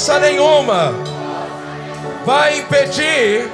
força nenhuma vai impedir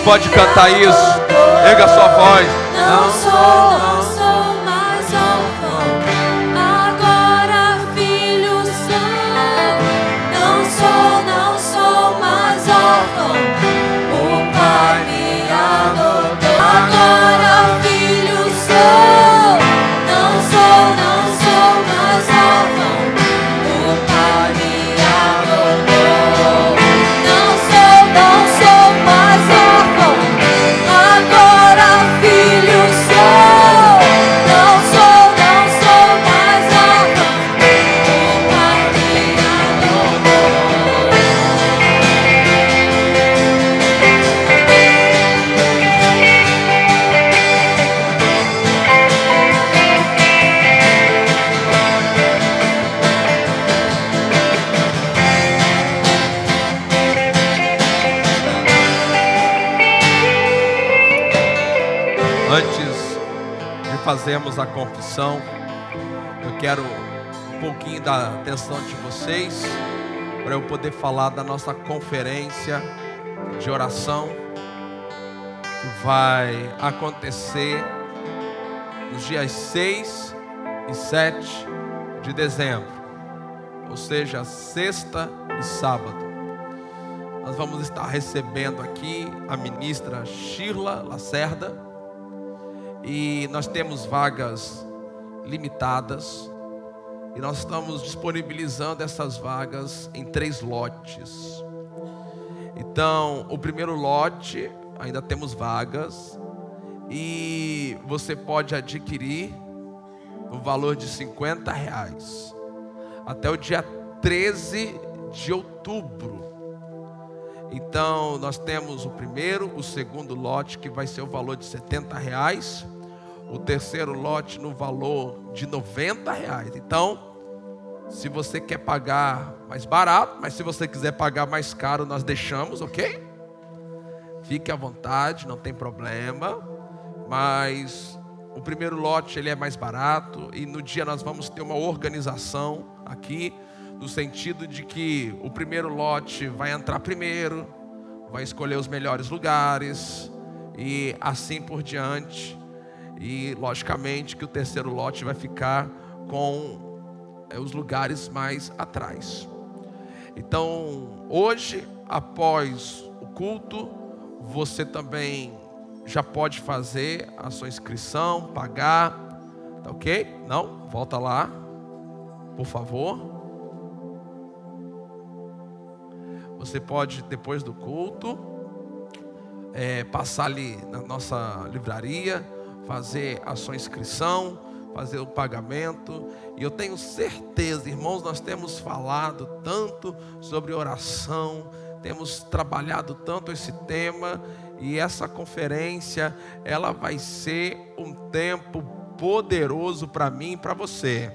Pode cantar isso, erga sua voz. Não sou mais órfã, agora filho sou. Não sou mais órfã, o Pai me adotou. Agora filho sou. Não sou mais órfã, o Pai me adotou. Não sou mais órfã. Agora filho sou, não sou mais órfã, o Pai me adotou. Antes de fazermos a confissão, eu quero um pouquinho da atenção de vocês para eu poder falar da nossa conferência de oração que vai acontecer nos dias 6 e 7 de dezembro, ou seja, sexta e sábado. Nós vamos estar recebendo aqui a ministra Shirla Lacerda. E nós temos vagas limitadas. E nós estamos disponibilizando essas vagas em 3 lotes. Então, o primeiro lote, ainda temos vagas. E você pode adquirir no valor de R$50. Até o dia 13 de outubro. Então, nós temos o primeiro, o segundo lote, que vai ser o valor de R$70. O terceiro lote no valor de R$90. Então, se você quer pagar mais barato, mas se você quiser pagar mais caro, nós deixamos, ok? Fique à vontade, não tem problema. Mas o primeiro lote ele é mais barato. E no dia nós vamos ter uma organização aqui, no sentido de que o primeiro lote vai entrar primeiro, vai escolher os melhores lugares e assim por diante. E logicamente que o terceiro lote vai ficar com os lugares mais atrás. Então hoje, após o culto, você também já pode fazer a sua inscrição, pagar, tá ok? Não? Volta lá, por favor. Você pode, depois do culto, passar ali na nossa livraria, fazer a sua inscrição, fazer o pagamento. E eu tenho certeza, irmãos, nós temos falado tanto sobre oração, temos trabalhado tanto esse tema, e essa conferência, ela vai ser um tempo poderoso para mim e para você.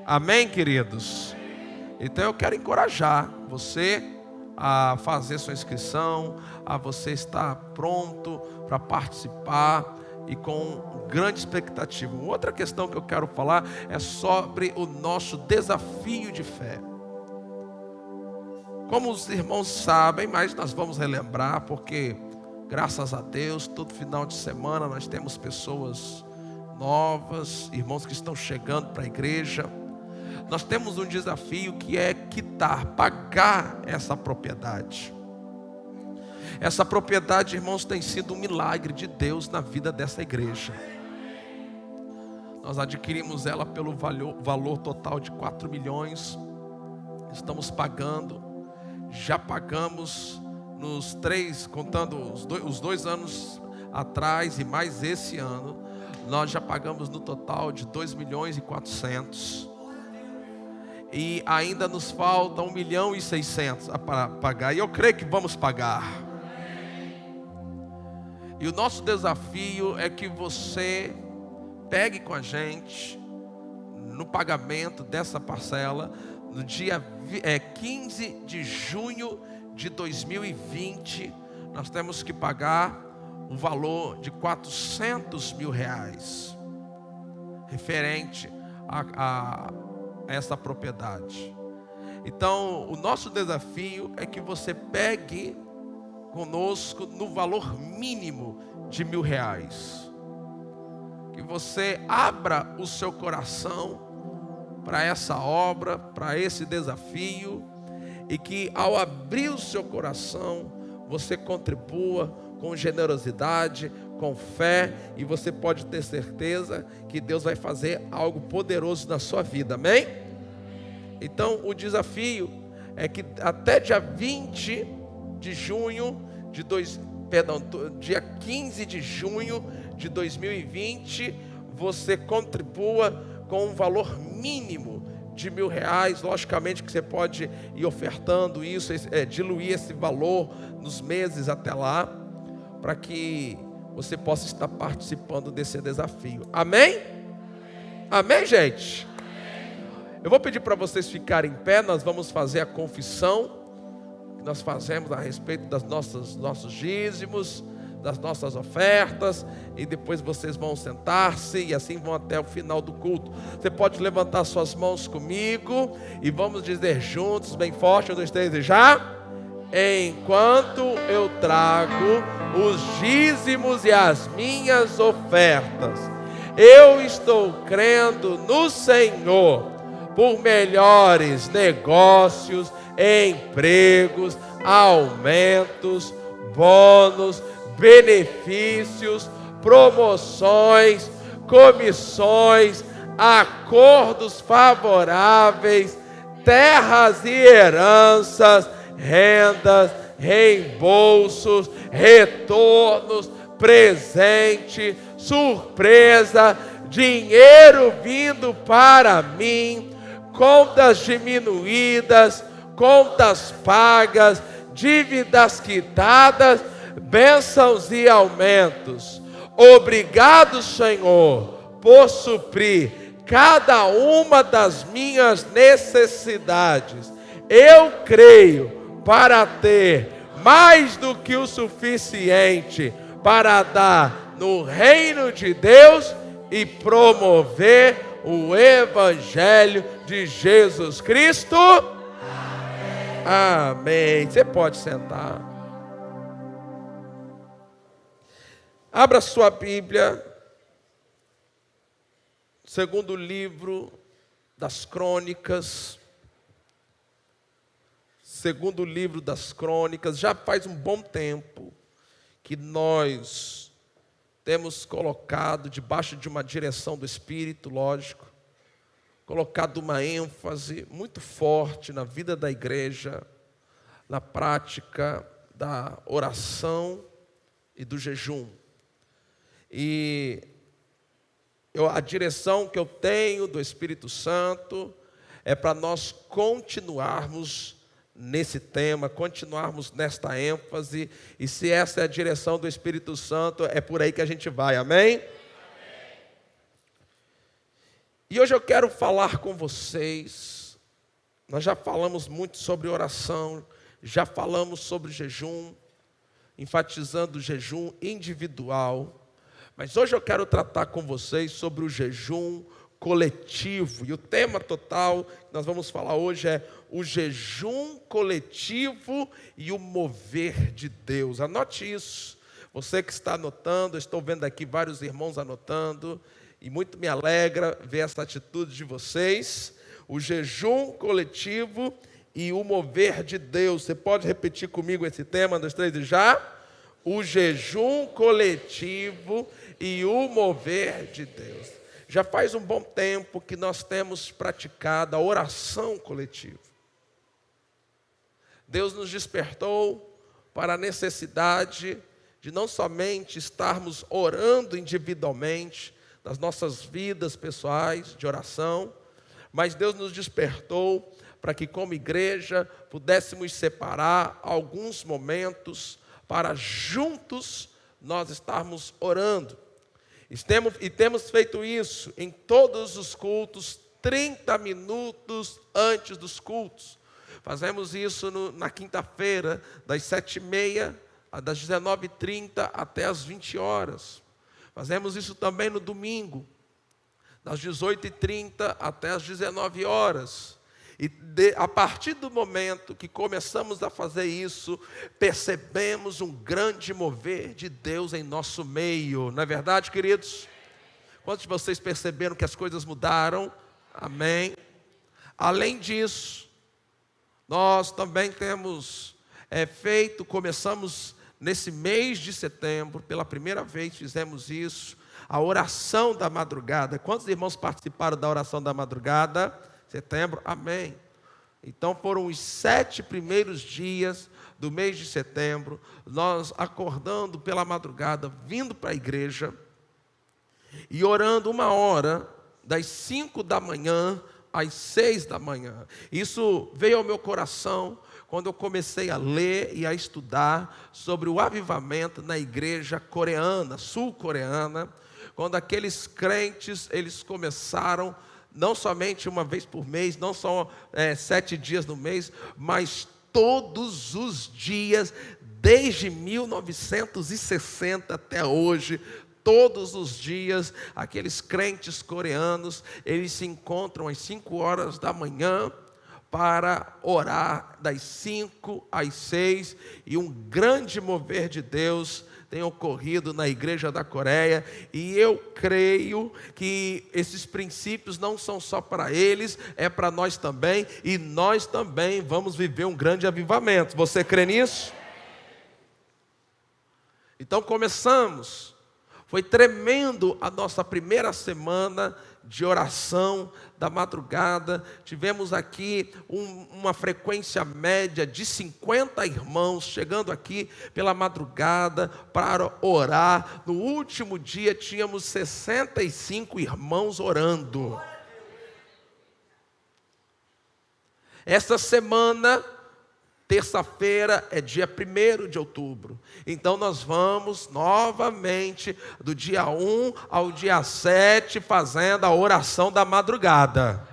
Amém, queridos? Então eu quero encorajar você a fazer sua inscrição, a você estar pronto para participar e com grande expectativa. Outra questão que eu quero falar é sobre o nosso desafio de fé. Como os irmãos sabem, mas nós vamos relembrar, porque graças a Deus, todo final de semana nós temos pessoas novas, irmãos que estão chegando para a igreja. Nós temos um desafio que é pagar essa propriedade. Essa propriedade, irmãos, tem sido um milagre de Deus na vida dessa igreja. Nós adquirimos ela pelo valor total de 4 milhões. Estamos pagando. Já pagamos nos 3, contando os 2 anos atrás e mais esse ano. nós já pagamos no total de 2.400.000. E ainda nos falta 1.600.000 para pagar. E eu creio que vamos pagar. E o nosso desafio é que você pegue com a gente no pagamento dessa parcela no dia 15 de junho de 2020. Nós temos que pagar o valor de R$400 mil, referente a essa propriedade. Então, o nosso desafio é que você pegue conosco no valor mínimo de R$1.000. Que você abra o seu coração para essa obra, para esse desafio, e que ao abrir o seu coração, você contribua com generosidade, com fé, e você pode ter certeza que Deus vai fazer algo poderoso na sua vida, amém? Então o desafio é que até dia 20 de junho dia 15 de junho de 2020, você contribua com um valor mínimo de R$1.000. Logicamente que você pode ir ofertando isso, diluir esse valor nos meses até lá, para que você possa estar participando desse desafio. Amém? Amém, gente? Eu vou pedir para vocês ficarem em pé. Nós vamos fazer a confissão que nós fazemos a respeito das nossos dízimos, das nossas ofertas, e depois vocês vão sentar-se e assim vão até o final do culto. Você pode levantar suas mãos comigo e vamos dizer juntos, bem forte, 1, 2, 3 e já. Enquanto eu trago os dízimos e as minhas ofertas, eu estou crendo no Senhor por melhores negócios, empregos, aumentos, bônus, benefícios, promoções, comissões, acordos favoráveis, terras e heranças, rendas, reembolsos, retornos, presente, surpresa, dinheiro vindo para mim, contas diminuídas, contas pagas, dívidas quitadas, bênçãos e aumentos. Obrigado, Senhor, por suprir cada uma das minhas necessidades. Eu creio para ter mais do que o suficiente para dar no reino de Deus e promover o Evangelho de Jesus Cristo. Amém. Você pode sentar. Abra sua Bíblia, segundo livro das Crônicas. Segundo livro das Crônicas. Já faz um bom tempo que nós temos colocado debaixo de uma direção do Espírito, lógico, colocado uma ênfase muito forte na vida da igreja, na prática da oração e do jejum. E a direção que eu tenho do Espírito Santo é para nós continuarmos nesse tema, continuarmos nesta ênfase, e se essa é a direção do Espírito Santo, é por aí que a gente vai, amém? E hoje eu quero falar com vocês. Nós já falamos muito sobre oração, já falamos sobre jejum, enfatizando o jejum individual, mas hoje eu quero tratar com vocês sobre o jejum coletivo, e o tema total que nós vamos falar hoje é o jejum coletivo e o mover de Deus. Anote isso, você que está anotando. Eu estou vendo aqui vários irmãos anotando, e muito me alegra ver essa atitude de vocês. O jejum coletivo e o mover de Deus. Você pode repetir comigo esse tema, 1, 2, 3 e já? O jejum coletivo e o mover de Deus. Já faz um bom tempo que nós temos praticado a oração coletiva. Deus nos despertou para a necessidade de não somente estarmos orando individualmente, das nossas vidas pessoais de oração, mas Deus nos despertou para que, como igreja, pudéssemos separar alguns momentos para juntos nós estarmos orando. E temos feito isso em todos os cultos, 30 minutos antes dos cultos. Fazemos isso na quinta-feira, das 7h30, das 19h30 até as 20 horas. Fazemos isso também no domingo, das 18h30 até as 19 horas. E a partir do momento que começamos a fazer isso, percebemos um grande mover de Deus em nosso meio. Não é verdade, queridos? Quantos de vocês perceberam que as coisas mudaram? Amém. Além disso, nós também temos começamos nesse mês de setembro, pela primeira vez fizemos isso, a oração da madrugada. Quantos irmãos participaram da oração da madrugada? Setembro, amém. Então foram os 7 primeiros dias do mês de setembro, nós acordando pela madrugada, vindo para a igreja e orando 1 hora, das 5 da manhã às 6 da manhã. Isso veio ao meu coração quando eu comecei a ler e a estudar sobre o avivamento na igreja coreana, sul-coreana, quando aqueles crentes, eles começaram não somente uma vez por mês, não só 7 dias no mês, mas todos os dias, desde 1960 até hoje, todos os dias, aqueles crentes coreanos, eles se encontram às 5 horas da manhã, para orar das 5 às 6, e um grande mover de Deus tem ocorrido na igreja da Coreia, e eu creio que esses princípios não são só para eles, é para nós também, e nós também vamos viver um grande avivamento. Você crê nisso? Então começamos, foi tremendo a nossa primeira semana de oração da madrugada. Tivemos aqui uma frequência média de 50 irmãos chegando aqui pela madrugada para orar. No último dia tínhamos 65 irmãos orando. Essa semana, terça-feira, é dia 1º de outubro. Então nós vamos novamente do dia 1 ao dia 7 fazendo a oração da madrugada.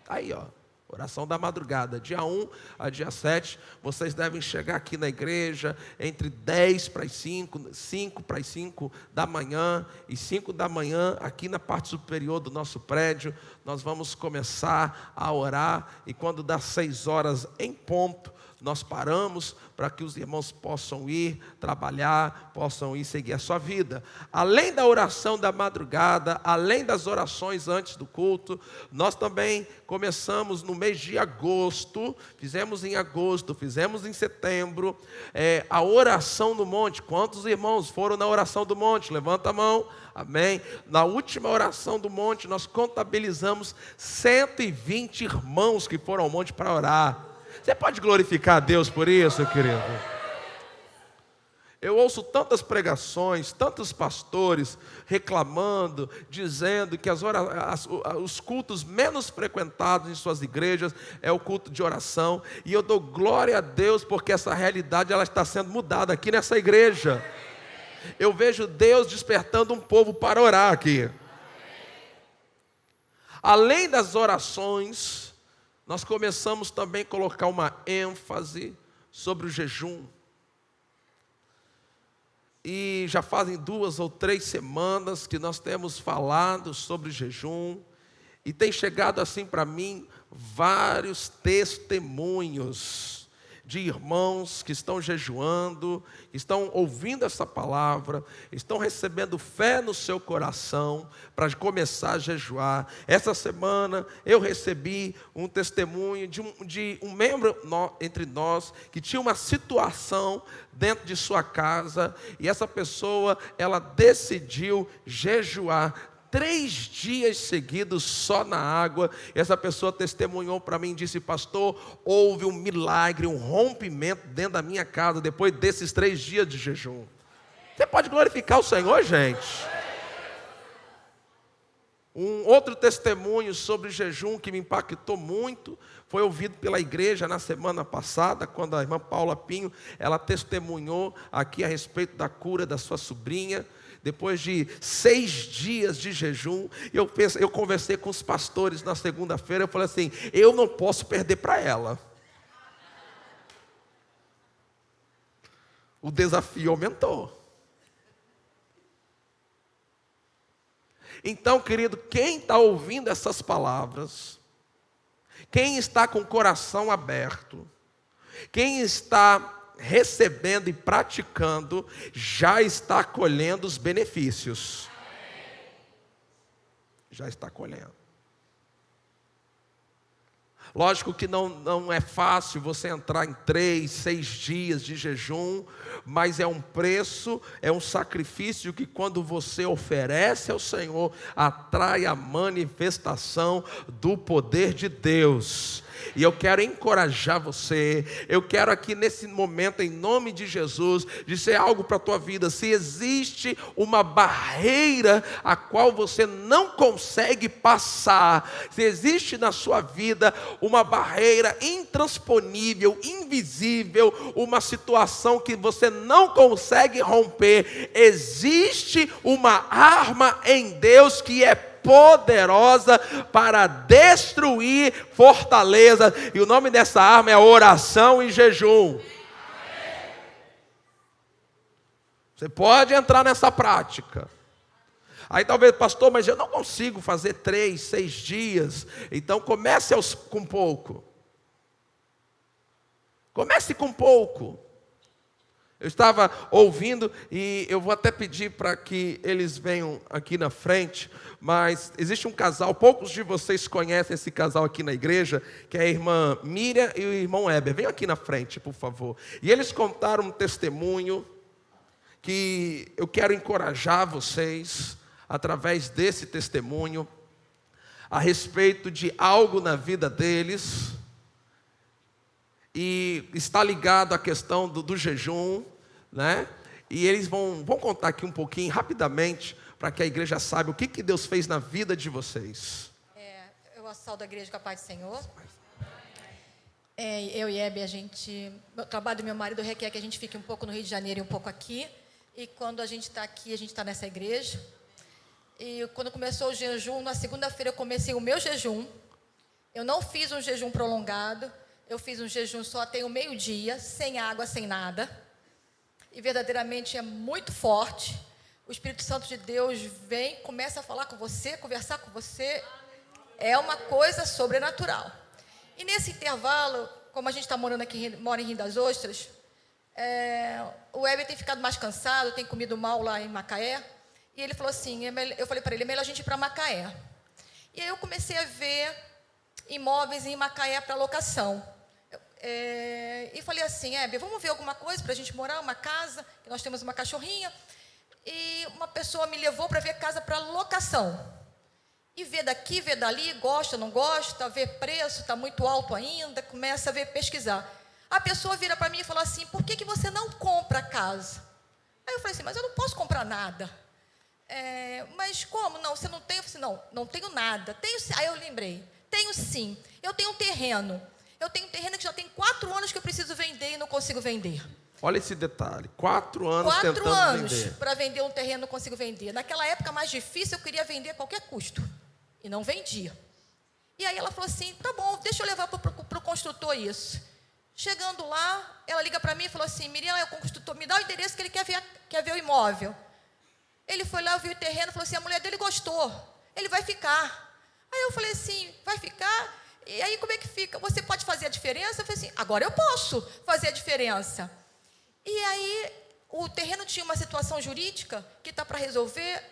Aí, ó, oração da madrugada, dia 1 a dia 7. Vocês devem chegar aqui na igreja entre 10 para as 5, 5 para as 5 da manhã e 5 da manhã, aqui na parte superior do nosso prédio, nós vamos começar a orar, e quando dá 6 horas em ponto, nós paramos para que os irmãos possam ir trabalhar, possam ir seguir a sua vida. Além da oração da madrugada, além das orações antes do culto, nós também começamos no mês de agosto, fizemos em agosto, fizemos em setembro, a oração do monte. Quantos irmãos foram na oração do monte? Levanta a mão. Amém. Na última oração do monte, nós contabilizamos 120 irmãos que foram ao monte para orar. Você pode glorificar a Deus por isso, querido? Eu ouço tantas pregações, tantos pastores reclamando, dizendo que os cultos menos frequentados em suas igrejas é o culto de oração. E eu dou glória a Deus porque essa realidade ela está sendo mudada aqui nessa igreja. Eu vejo Deus despertando um povo para orar aqui. Além das orações, nós começamos também a colocar uma ênfase sobre o jejum. E já fazem 2 ou 3 semanas que nós temos falado sobre jejum. E tem chegado assim para mim vários testemunhos de irmãos que estão jejuando, que estão ouvindo essa palavra, estão recebendo fé no seu coração para começar a jejuar. Essa semana eu recebi um testemunho de um membro entre nós que tinha uma situação dentro de sua casa, e essa pessoa, ela decidiu jejuar 3 dias seguidos só na água. Essa pessoa testemunhou para mim e disse: pastor, houve um milagre, um rompimento dentro da minha casa depois desses 3 dias de jejum. Você pode glorificar o Senhor, gente? Um outro testemunho sobre jejum que me impactou muito foi ouvido pela igreja na semana passada, quando a irmã Paula Pinho, ela testemunhou aqui a respeito da cura da sua sobrinha. Depois de 6 dias de jejum, eu conversei com os pastores na segunda-feira, eu falei assim, eu não posso perder para ela. O desafio aumentou. Então, querido, quem está ouvindo essas palavras, quem está com o coração aberto, quem está recebendo e praticando, já está colhendo os benefícios. Já está colhendo. Lógico que não é fácil você entrar em 3, 6 dias de jejum, mas é um preço, é um sacrifício que quando você oferece ao Senhor, atrai a manifestação do poder de Deus. E eu quero encorajar você, eu quero aqui nesse momento, em nome de Jesus, dizer algo para a tua vida. Se existe uma barreira a qual você não consegue passar, se existe na sua vida uma barreira intransponível, invisível, uma situação que você não consegue romper, existe uma arma em Deus que é poderosa para destruir fortaleza, e o nome dessa arma é oração e jejum. Você pode entrar nessa prática. Aí talvez, pastor, mas eu não consigo fazer 3, 6 dias. Então comece com pouco. Comece com pouco. Eu estava ouvindo e eu vou até pedir para que eles venham aqui na frente, mas existe um casal, poucos de vocês conhecem esse casal aqui na igreja, que é a irmã Miriam e o irmão Heber. Venham aqui na frente, por favor. E eles contaram um testemunho que eu quero encorajar vocês, através desse testemunho, a respeito de algo na vida deles, e está ligado à questão do jejum, né? E eles vão contar aqui um pouquinho, rapidamente, para que a igreja saiba o que Deus fez na vida de vocês. Eu saúdo a igreja com a paz do Senhor. Eu e Hebe, o trabalho do meu marido requer que a gente fique um pouco no Rio de Janeiro e um pouco aqui. E quando a gente está aqui, a gente está nessa igreja. E quando começou o jejum, na segunda-feira eu comecei o meu jejum. Eu não fiz um jejum prolongado. Eu fiz um jejum só até o meio-dia, sem água, sem nada. E verdadeiramente é muito forte. O Espírito Santo de Deus vem, começa a falar com você, conversar com você. É uma coisa sobrenatural. E nesse intervalo, como a gente está morando aqui, mora em Rio das Ostras, o Heber tem ficado mais cansado, tem comido mal lá em Macaé. E ele falou assim, eu falei para ele, é melhor a gente ir para Macaé. E aí eu comecei a ver imóveis em Macaé para locação. E falei assim, Heber, vamos ver alguma coisa para a gente morar, uma casa, que nós temos uma cachorrinha. E uma pessoa me levou para ver casa para locação. E vê daqui, vê dali, gosta, não gosta, vê preço, está muito alto ainda, começa a ver, pesquisar. A pessoa vira para mim e fala assim, por que você não compra casa? Aí eu falei assim, mas eu não posso comprar nada. Mas como? Não, você não tem? Eu falei assim, não tenho nada. Tenho, aí eu lembrei, tenho sim, eu tenho um terreno. Eu tenho um terreno que já tem 4 anos que eu preciso vender e não consigo vender. Olha esse detalhe, 4 anos tentando vender. 4 anos para vender um terreno, não consigo vender. Naquela época mais difícil, eu queria vender a qualquer custo. E não vendia. E aí ela falou assim, tá bom, deixa eu levar para o construtor isso. Chegando lá, ela liga para mim e falou assim, Miriam, o construtor, me dá o endereço que ele quer ver o imóvel. Ele foi lá, viu o terreno, falou assim, a mulher dele gostou, ele vai ficar. Aí eu falei assim, vai ficar? E aí como é que fica? Você pode fazer a diferença? Eu falei assim, agora eu posso fazer a diferença. E aí o terreno tinha uma situação jurídica que está para resolver.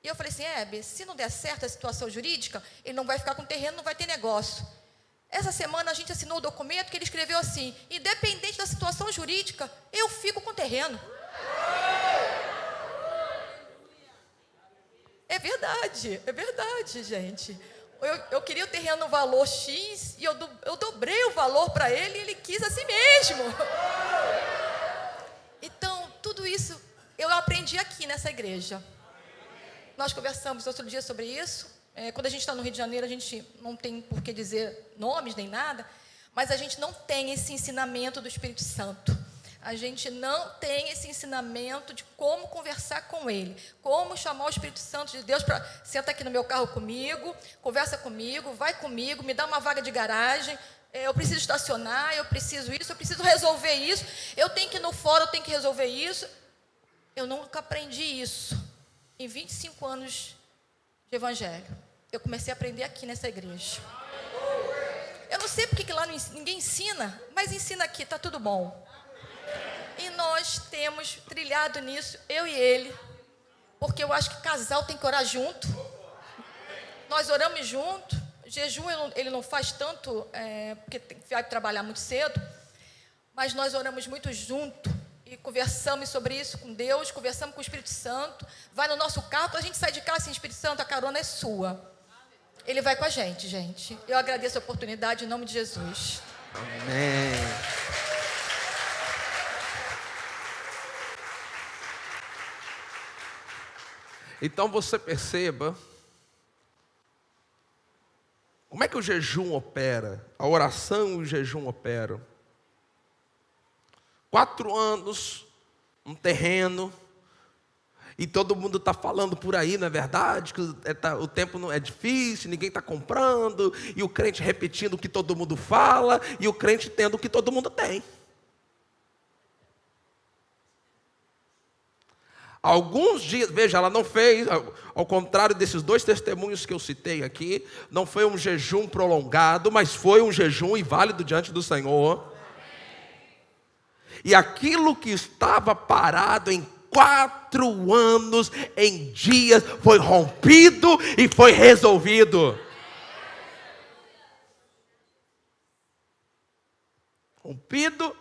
E eu falei assim, Hebe, se não der certo a situação jurídica, ele não vai ficar com o terreno, não vai ter negócio. Essa semana a gente assinou o documento que ele escreveu assim, independente da situação jurídica, eu fico com o terreno. É verdade, gente. Eu queria o terreno no valor X e eu dobrei o valor para ele e ele quis assim mesmo. Então, tudo isso eu aprendi aqui nessa igreja. Nós conversamos outro dia sobre isso Quando a gente está no Rio de Janeiro, a gente não tem por que dizer nomes nem nada, mas a gente não tem esse ensinamento do Espírito Santo. A gente não tem esse ensinamento de como conversar com Ele, como chamar o Espírito Santo de Deus para senta aqui no meu carro comigo, conversa comigo, vai comigo, me dá uma vaga de garagem, eu preciso estacionar, eu preciso isso, eu preciso resolver isso, eu tenho que ir no fórum, eu tenho que resolver isso. Eu nunca aprendi isso. Em 25 anos de evangelho, eu comecei a aprender aqui nessa igreja. Eu não sei porque que lá ninguém ensina, mas ensina aqui, está tudo bom. E nós temos trilhado nisso, eu e ele, porque eu acho que casal tem que orar junto. Nós oramos junto. Jejum ele não faz tanto, porque vai trabalhar muito cedo, mas nós oramos muito junto e conversamos sobre isso com Deus, conversamos com o Espírito Santo. Vai no nosso carro, quando a gente sai de casa assim, Espírito Santo, a carona é sua. Ele vai com a gente, gente. Eu agradeço a oportunidade em nome de Jesus. Amém. Então você perceba como é que o jejum opera, a oração e o jejum operam. 4 anos, um terreno, e todo mundo está falando por aí, não é verdade? Que o tempo não é difícil, ninguém está comprando, e o crente repetindo o que todo mundo fala, e o crente tendo o que todo mundo tem. Alguns dias, veja, ela não fez, ao contrário desses 2 testemunhos que eu citei aqui, não foi um jejum prolongado, mas foi um jejum e válido diante do Senhor. E aquilo que estava parado em 4 anos, em dias, foi rompido e foi resolvido. Rompido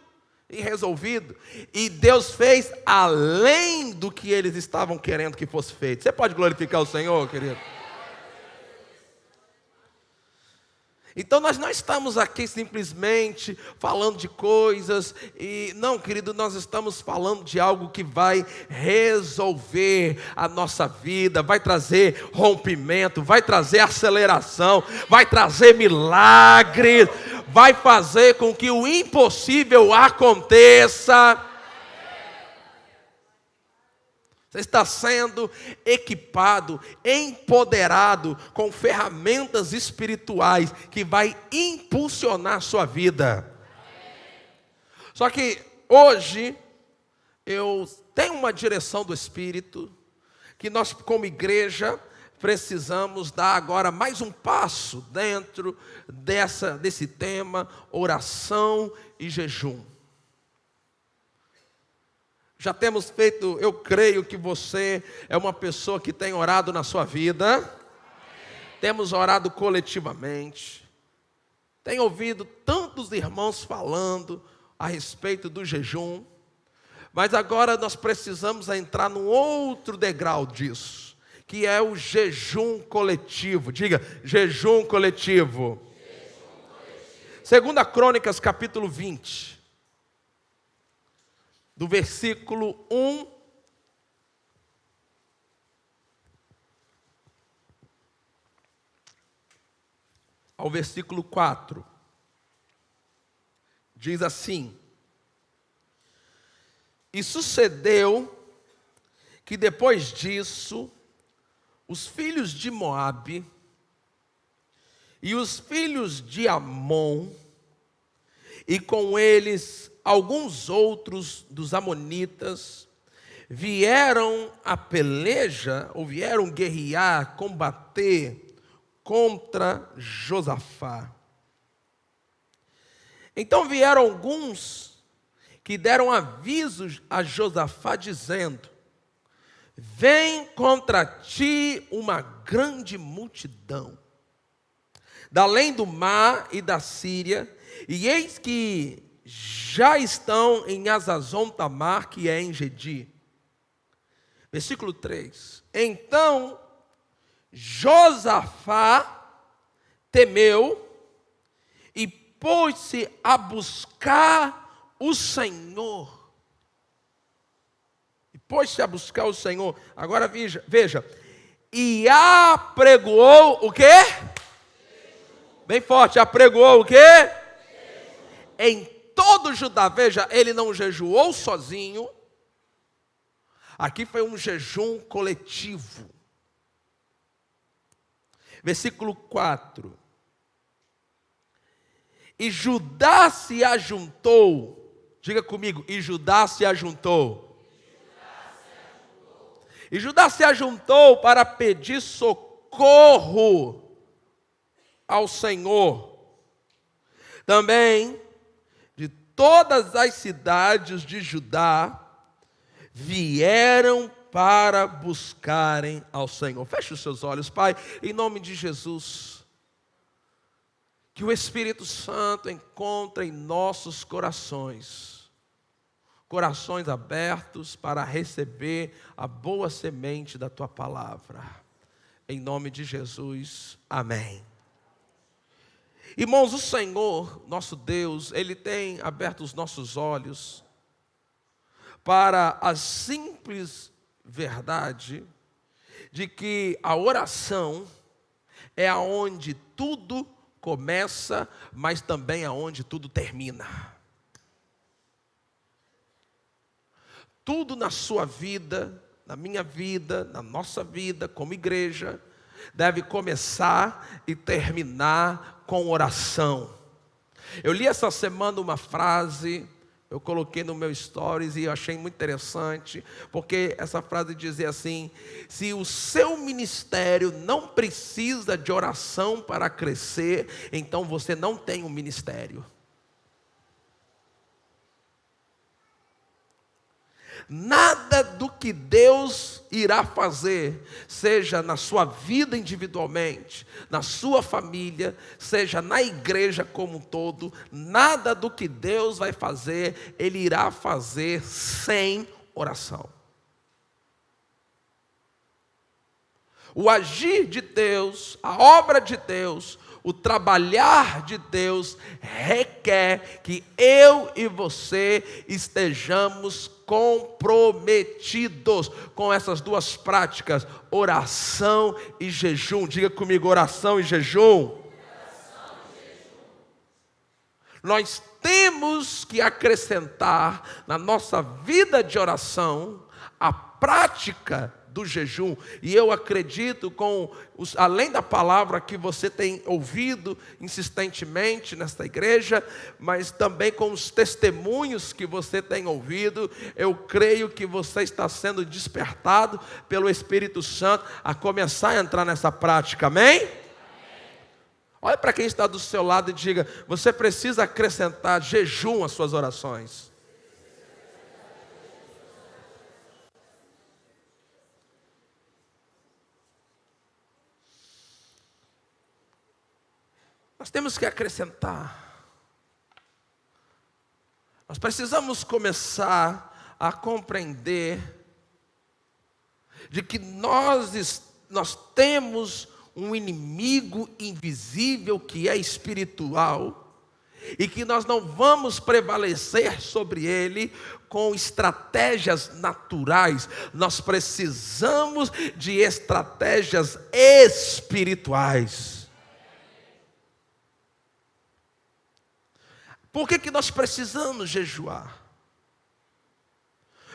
e resolvido. E Deus fez além do que eles estavam querendo que fosse feito. Você pode glorificar o Senhor, querido? Então nós não estamos aqui simplesmente falando de coisas, e não, querido, nós estamos falando de algo que vai resolver a nossa vida, vai trazer rompimento, vai trazer aceleração, vai trazer milagres, vai fazer com que o impossível aconteça. Você está sendo equipado, empoderado com ferramentas espirituais que vai impulsionar a sua vida. Só que hoje eu tenho uma direção do Espírito que nós como igreja precisamos dar agora mais um passo dentro desse tema, oração e jejum. Já temos feito, eu creio que você é uma pessoa que tem orado na sua vida. Temos orado coletivamente. Tenho ouvido tantos irmãos falando a respeito do jejum. Mas agora nós precisamos entrar num outro degrau disso, que é o jejum coletivo. Diga, jejum coletivo. 2 Crônicas, capítulo 20. Do versículo 1 ao versículo 4, diz assim: E sucedeu que depois disso, os filhos de Moabe e os filhos de Amon, e com eles alguns outros dos amonitas, vieram a peleja, ou vieram guerrear, combater contra Josafá. Então vieram alguns que deram aviso a Josafá, dizendo: Vem contra ti uma grande multidão, da além do mar e da Síria, e eis que já estão em Azazon Tamar, que é em Gedi. Versículo 3. Então Josafá temeu e pôs-se a buscar o Senhor. Agora veja, e apregoou o quê? Bem forte, apregoou o quê? Em todo Judá. Veja, ele não jejuou sozinho. Aqui foi um jejum coletivo. Versículo 4. E Judá se ajuntou. Diga comigo, e Judá se ajuntou. E Judá se ajuntou para pedir socorro ao Senhor. Também de todas as cidades de Judá vieram para buscarem ao Senhor. Feche os seus olhos, Pai, em nome de Jesus. Que o Espírito Santo encontre em nossos corações, corações abertos para receber a boa semente da Tua palavra. Em nome de Jesus, amém. Irmãos, o Senhor, nosso Deus, Ele tem aberto os nossos olhos para a simples verdade de que a oração é aonde tudo começa, mas também aonde tudo termina. Tudo na sua vida, na minha vida, na nossa vida, como igreja, deve começar e terminar com oração. Eu li essa semana uma frase, eu coloquei no meu stories e eu achei muito interessante, porque essa frase dizia assim: se o seu ministério não precisa de oração para crescer, então você não tem um ministério. Nada do que Deus irá fazer, seja na sua vida individualmente, na sua família, seja na igreja como um todo, nada do que Deus vai fazer, Ele irá fazer sem oração. O agir de Deus, a obra de Deus, o trabalhar de Deus requer que eu e você estejamos comprometidos com essas duas práticas, oração e jejum. Diga comigo, oração e jejum. Nós temos que acrescentar na nossa vida de oração a prática do jejum, e eu acredito além da palavra que você tem ouvido insistentemente nesta igreja, mas também com os testemunhos que você tem ouvido, eu creio que você está sendo despertado pelo Espírito Santo a começar a entrar nessa prática, amém? Olha para quem está do seu lado e diga: você precisa acrescentar jejum às suas orações. Nós temos que acrescentar. Nós precisamos começar a compreender de que nós temos um inimigo invisível que é espiritual e que nós não vamos prevalecer sobre ele com estratégias naturais. Nós precisamos de estratégias espirituais. Por que nós precisamos jejuar?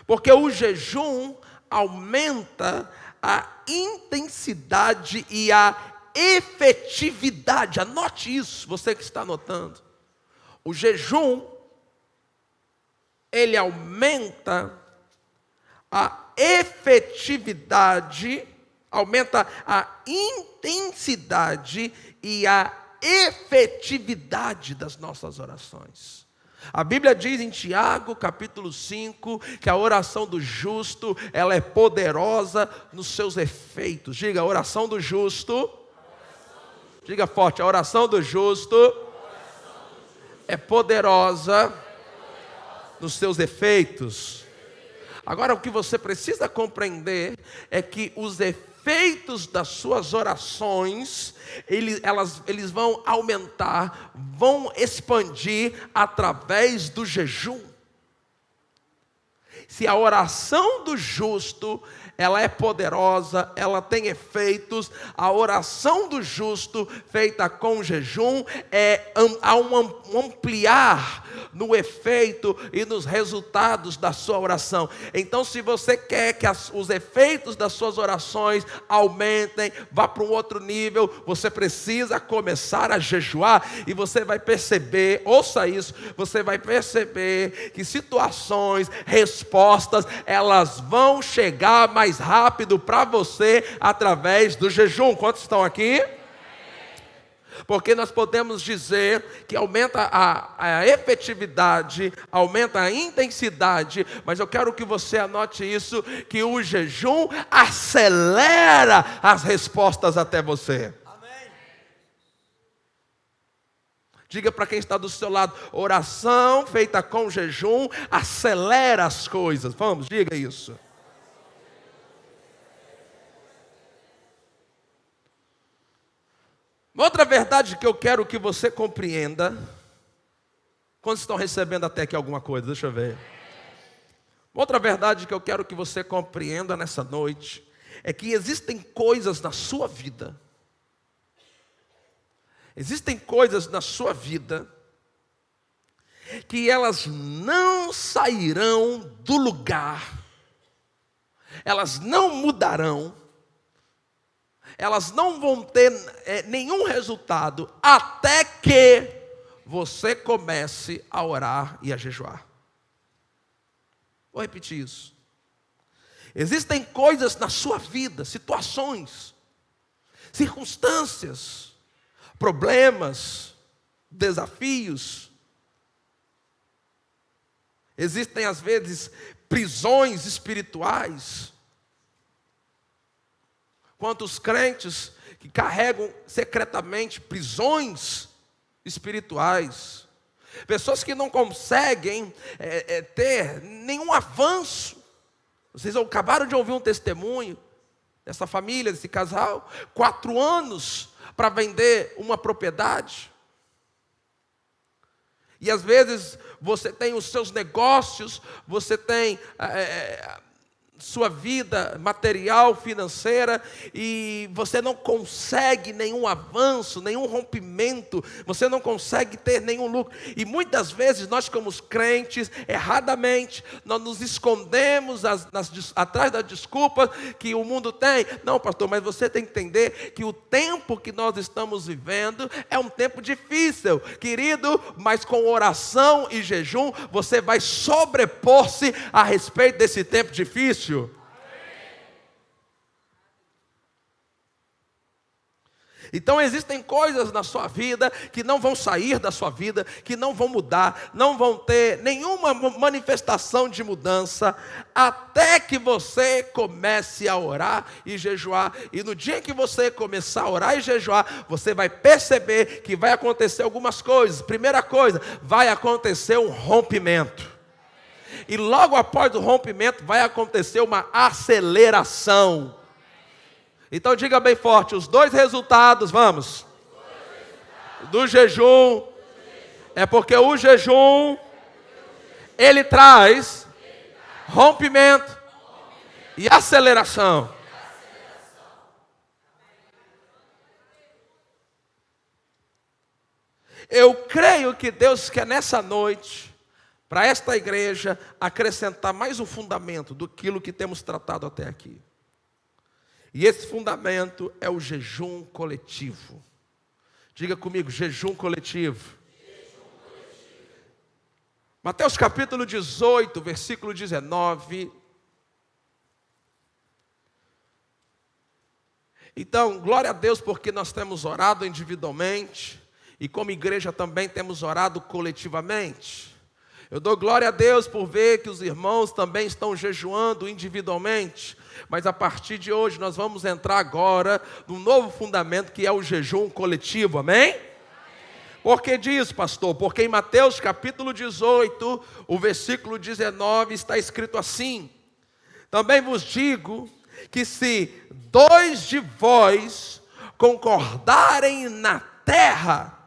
Porque o jejum aumenta a intensidade e a efetividade. Anote isso, você que está anotando. O jejum, ele aumenta a efetividade, aumenta a intensidade e a efetividade das nossas orações. A Bíblia diz em Tiago, capítulo 5, que a oração do justo, ela é poderosa nos seus efeitos. Diga, a oração do justo. Diga forte, a oração do justo é poderosa nos seus efeitos. Agora, o que você precisa compreender é que os efeitos das suas orações, eles vão aumentar, vão expandir através do jejum. Se a oração do justo, ela é poderosa, ela tem efeitos. A oração do justo feita com jejum há um ampliar no efeito e nos resultados da sua oração. Então, se você quer que os efeitos das suas orações aumentem, vá para um outro nível, você precisa começar a jejuar, e você vai perceber, ouça isso, você vai perceber que situações, respostas, elas vão chegar mais rápido para você através do jejum. Quantos estão aqui? Porque nós podemos dizer que aumenta a efetividade, aumenta a intensidade, mas eu quero que você anote isso, que o jejum acelera as respostas até você. Amém. Diga para quem está do seu lado: oração feita com jejum acelera as coisas. Vamos, diga isso. Outra verdade que eu quero que você compreenda. Quantos estão recebendo até aqui alguma coisa? Deixa eu ver. Outra verdade que eu quero que você compreenda nessa noite é que existem coisas na sua vida. Existem coisas na sua vida que elas não sairão do lugar. Elas não mudarão. Elas não vão ter nenhum resultado até que você comece a orar e a jejuar. Vou repetir isso. Existem coisas na sua vida, situações, circunstâncias, problemas, desafios. Existem às vezes prisões espirituais. Quantos crentes que carregam secretamente prisões espirituais. Pessoas que não conseguem ter nenhum avanço. Vocês acabaram de ouvir um testemunho dessa família, desse casal. 4 anos para vender uma propriedade. E às vezes você tem os seus negócios, você tem sua vida material, financeira, e você não consegue nenhum avanço, nenhum rompimento, você não consegue ter nenhum lucro. E muitas vezes nós, como crentes, erradamente, nós nos escondemos atrás da desculpa que o mundo tem. Não, pastor, mas você tem que entender que o tempo que nós estamos vivendo é um tempo difícil, querido, mas com oração e jejum você vai sobrepor-se a respeito desse tempo difícil. Então existem coisas na sua vida que não vão sair da sua vida, que não vão mudar, não vão ter nenhuma manifestação de mudança, até que você comece a orar e jejuar. E no dia que você começar a orar e jejuar, você vai perceber que vai acontecer algumas coisas. Primeira coisa, vai acontecer um rompimento. E logo após o rompimento vai acontecer uma aceleração. Então diga bem forte, os 2 resultados, vamos, do jejum, é porque o jejum, ele traz rompimento e aceleração. Eu creio que Deus quer nessa noite, para esta igreja, acrescentar mais um fundamento do que temos tratado até aqui. E esse fundamento é o jejum coletivo. Diga comigo, jejum coletivo. Mateus capítulo 18, versículo 19. Então, glória a Deus porque nós temos orado individualmente e como igreja também temos orado coletivamente. Eu dou glória a Deus por ver que os irmãos também estão jejuando individualmente. Mas a partir de hoje nós vamos entrar agora num novo fundamento que é o jejum coletivo, amém? Por que diz, pastor? Porque em Mateus capítulo 18, o versículo 19 está escrito assim: também vos digo que se 2 de vós concordarem na terra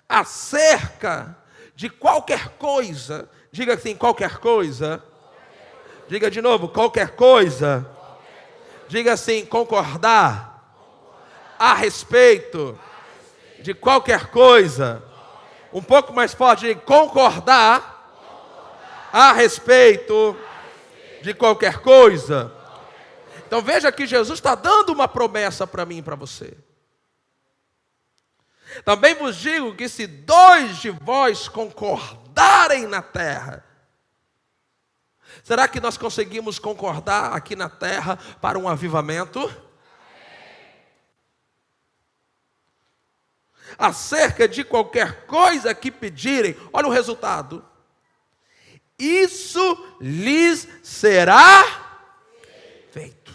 acerca de qualquer coisa, diga assim, qualquer coisa, Diga de novo, qualquer coisa. Diga assim, concordar a respeito de qualquer coisa. Um pouco mais forte, concordar a respeito de qualquer coisa. Então veja que Jesus está dando uma promessa para mim e para você. Também vos digo que se 2 de vós concordarem na terra, será que nós conseguimos concordar aqui na terra para um avivamento? Acerca de qualquer coisa que pedirem, olha o resultado. Isso lhes será feito.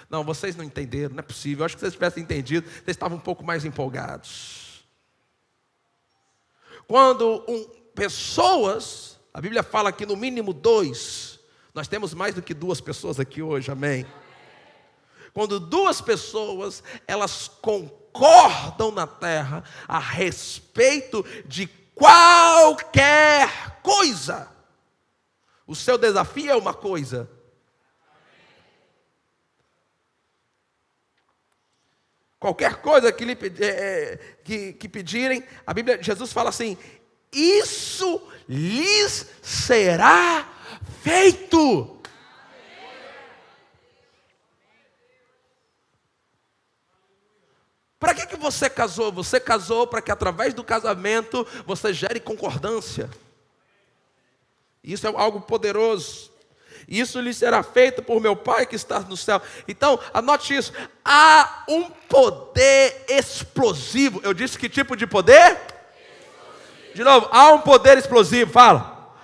Não, vocês não entenderam, não é possível. Eu acho que vocês tivessem entendido, vocês estavam um pouco mais empolgados. Quando pessoas, a Bíblia fala que no mínimo 2, nós temos mais do que 2 pessoas aqui hoje, amém? Quando 2 pessoas, elas concordam na terra a respeito de qualquer coisa. O seu desafio é uma coisa. Qualquer coisa que, que pedirem, a Bíblia, Jesus fala assim, isso lhes será feito. Para que você casou? Você casou para que através do casamento você gere concordância. Isso é algo poderoso. Isso lhe será feito por meu Pai que está no céu. Então, anote isso. Há um poder explosivo. Eu disse que tipo de poder? Explosivo. De novo, há um poder explosivo. Fala.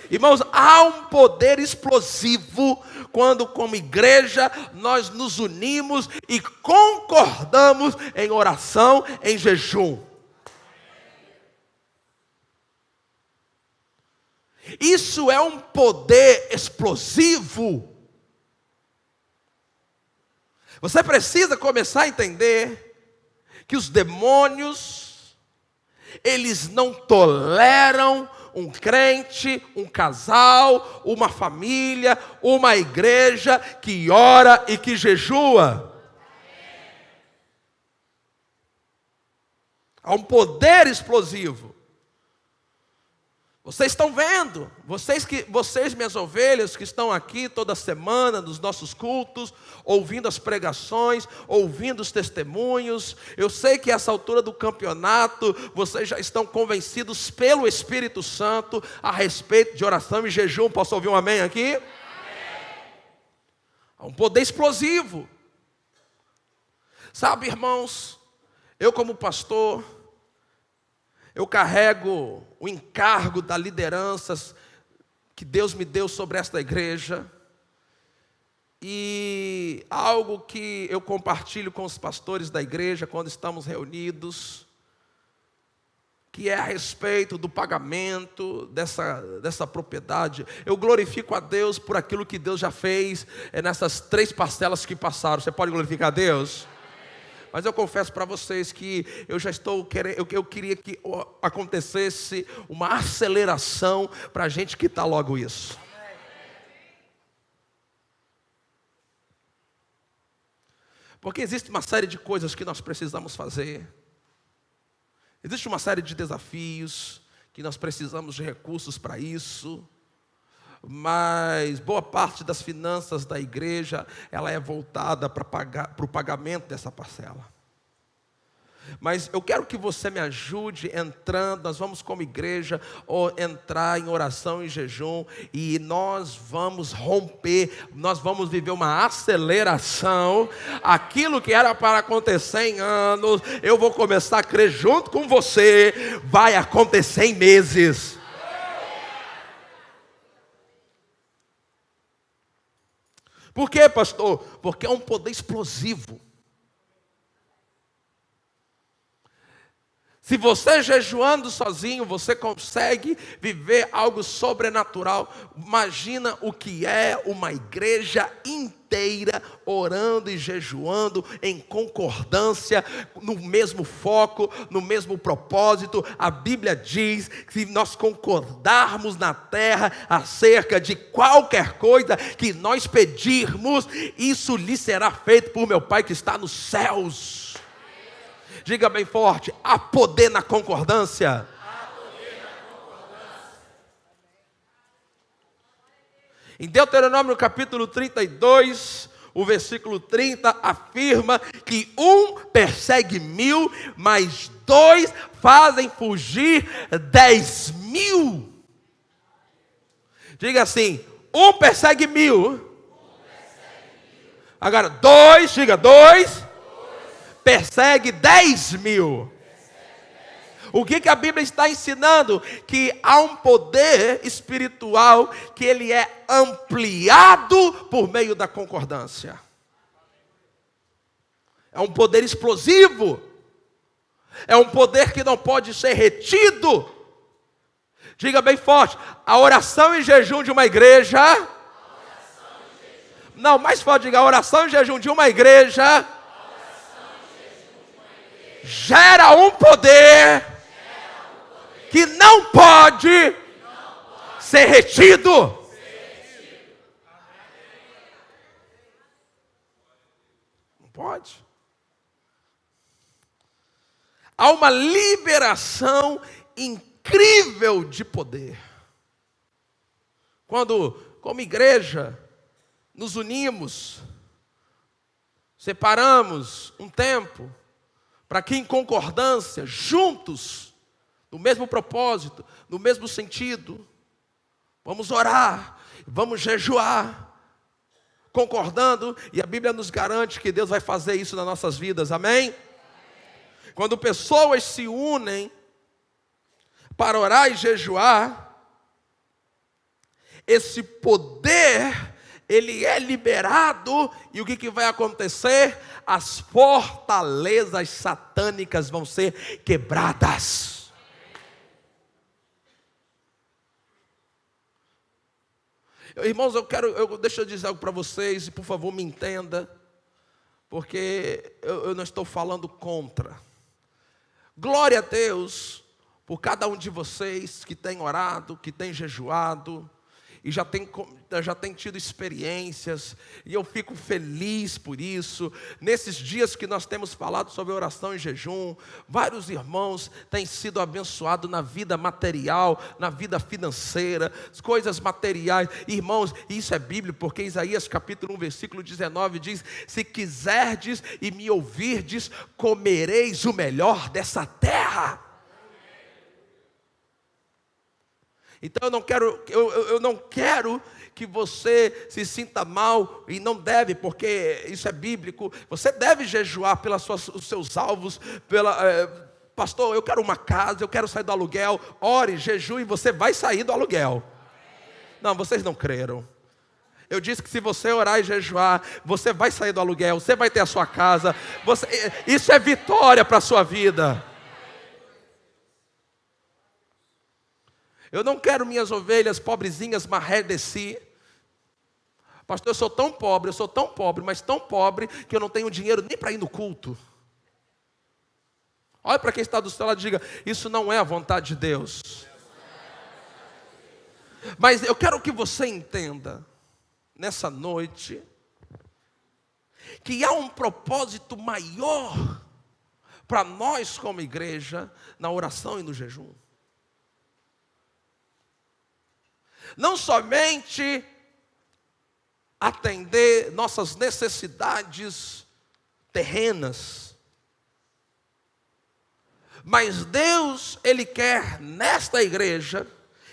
Irmãos, há um poder explosivo quando, como igreja, nós nos unimos e concordamos em oração, em jejum. Isso é um poder explosivo. Você precisa começar a entender que os demônios, eles não toleram um crente, um casal, uma família, uma igreja que ora e que jejua. Há um poder explosivo. Vocês estão vendo, vocês minhas ovelhas que estão aqui toda semana nos nossos cultos, ouvindo as pregações, ouvindo os testemunhos. Eu sei que a essa altura do campeonato, vocês já estão convencidos pelo Espírito Santo a respeito de oração e jejum. Posso ouvir um amém aqui? Amém. Há um poder explosivo. Sabe, irmãos, eu como pastor, eu carrego o encargo da liderança que Deus me deu sobre esta igreja. E algo que eu compartilho com os pastores da igreja quando estamos reunidos, que é a respeito do pagamento dessa propriedade. Eu glorifico a Deus por aquilo que Deus já fez nessas 3 parcelas que passaram. Você pode glorificar a Deus? Mas eu confesso para vocês que eu já estou querendo, eu queria que acontecesse uma aceleração para a gente quitar logo isso. Porque existe uma série de coisas que nós precisamos fazer. Existe uma série de desafios que nós precisamos de recursos para isso. Mas boa parte das finanças da igreja, ela é voltada para o pagamento dessa parcela. Mas eu quero que você me ajude entrando, nós vamos como igreja entrar em oração e jejum, e nós vamos romper, nós vamos viver uma aceleração. Aquilo que era para acontecer em anos, eu vou começar a crer junto com você, vai acontecer em meses. Por quê, pastor? Porque é um poder explosivo. Se você jejuando sozinho, você consegue viver algo sobrenatural. Imagina o que é uma igreja inteira orando e jejuando em concordância, no mesmo foco, no mesmo propósito. A Bíblia diz que se nós concordarmos na terra acerca de qualquer coisa que nós pedirmos, isso lhe será feito por meu Pai que está nos céus. Diga bem forte: há poder na concordância. Em Deuteronômio capítulo 32, o versículo 30 afirma que 1 persegue 1000, mas 2 fazem fugir 10.000. Diga assim: 1 persegue 1000. Agora 2, diga 2. Persegue 10.000. O que a Bíblia está ensinando? Que há um poder espiritual que ele é ampliado por meio da concordância. É um poder explosivo. É um poder que não pode ser retido. Diga bem forte: a oração e jejum de uma igreja. Não, mais forte, diga: a oração e jejum de uma igreja gera um poder que não pode ser retido. Não pode. Há uma liberação incrível de poder. Quando, como igreja, nos unimos, separamos um tempo, para que em concordância, juntos, no mesmo propósito, no mesmo sentido, vamos orar, vamos jejuar, concordando, e a Bíblia nos garante que Deus vai fazer isso nas nossas vidas, amém? Quando pessoas se unem para orar e jejuar, esse poder, ele é liberado, e o que vai acontecer? As fortalezas satânicas vão ser quebradas. Irmãos, deixa eu dizer algo para vocês, e por favor me entenda, porque eu não estou falando contra. Glória a Deus por cada um de vocês que tem orado, que tem jejuado, e já tem tido experiências, e eu fico feliz por isso. Nesses dias que nós temos falado sobre oração e jejum, vários irmãos têm sido abençoados na vida material, na vida financeira, coisas materiais. Irmãos, isso é bíblico, porque Isaías capítulo 1, versículo 19 diz: se quiserdes e me ouvirdes, comereis o melhor dessa terra. Então eu não quero que você se sinta mal, e não deve, porque isso é bíblico. Você deve jejuar pelos seus alvos, pastor, eu quero uma casa, eu quero sair do aluguel. Ore, jejue, e você vai sair do aluguel. Não, vocês não creram. Eu disse que se você orar e jejuar, você vai sair do aluguel, você vai ter a sua casa. Isso é vitória para a sua vida. Eu não quero minhas ovelhas pobrezinhas marré de si. Pastor, eu sou tão pobre, mas tão pobre que eu não tenho dinheiro nem para ir no culto. Olha para quem está do seu lado e diga: isso não é a vontade de Deus. Mas eu quero que você entenda, nessa noite, que há um propósito maior para nós como igreja, na oração e no jejum. Não somente atender nossas necessidades terrenas, mas Deus, Ele quer nesta igreja,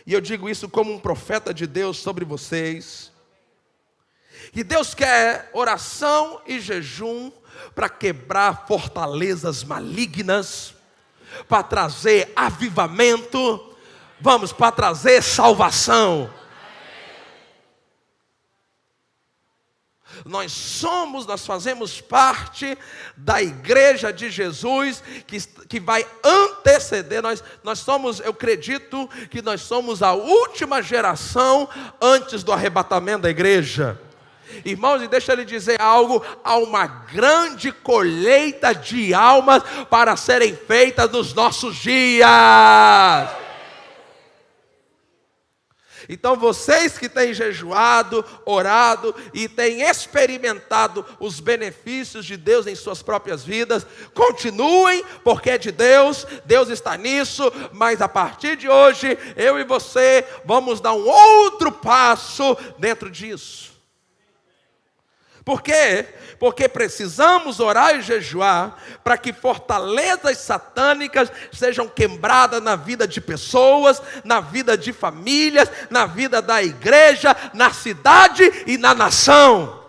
e eu digo isso como um profeta de Deus sobre vocês, que Deus quer oração e jejum para quebrar fortalezas malignas, para trazer avivamento, para trazer salvação. Nós fazemos parte da igreja de Jesus que vai anteceder. Eu acredito que nós somos a última geração antes do arrebatamento da igreja. Irmãos, e deixa eu lhe dizer algo: há uma grande colheita de almas para serem feitas nos nossos dias. Então vocês que têm jejuado, orado e têm experimentado os benefícios de Deus em suas próprias vidas, continuem, porque é de Deus, Deus está nisso, mas a partir de hoje, eu e você vamos dar um outro passo dentro disso. Por quê? Porque precisamos orar e jejuar para que fortalezas satânicas sejam quebradas na vida de pessoas, na vida de famílias, na vida da igreja, na cidade e na nação.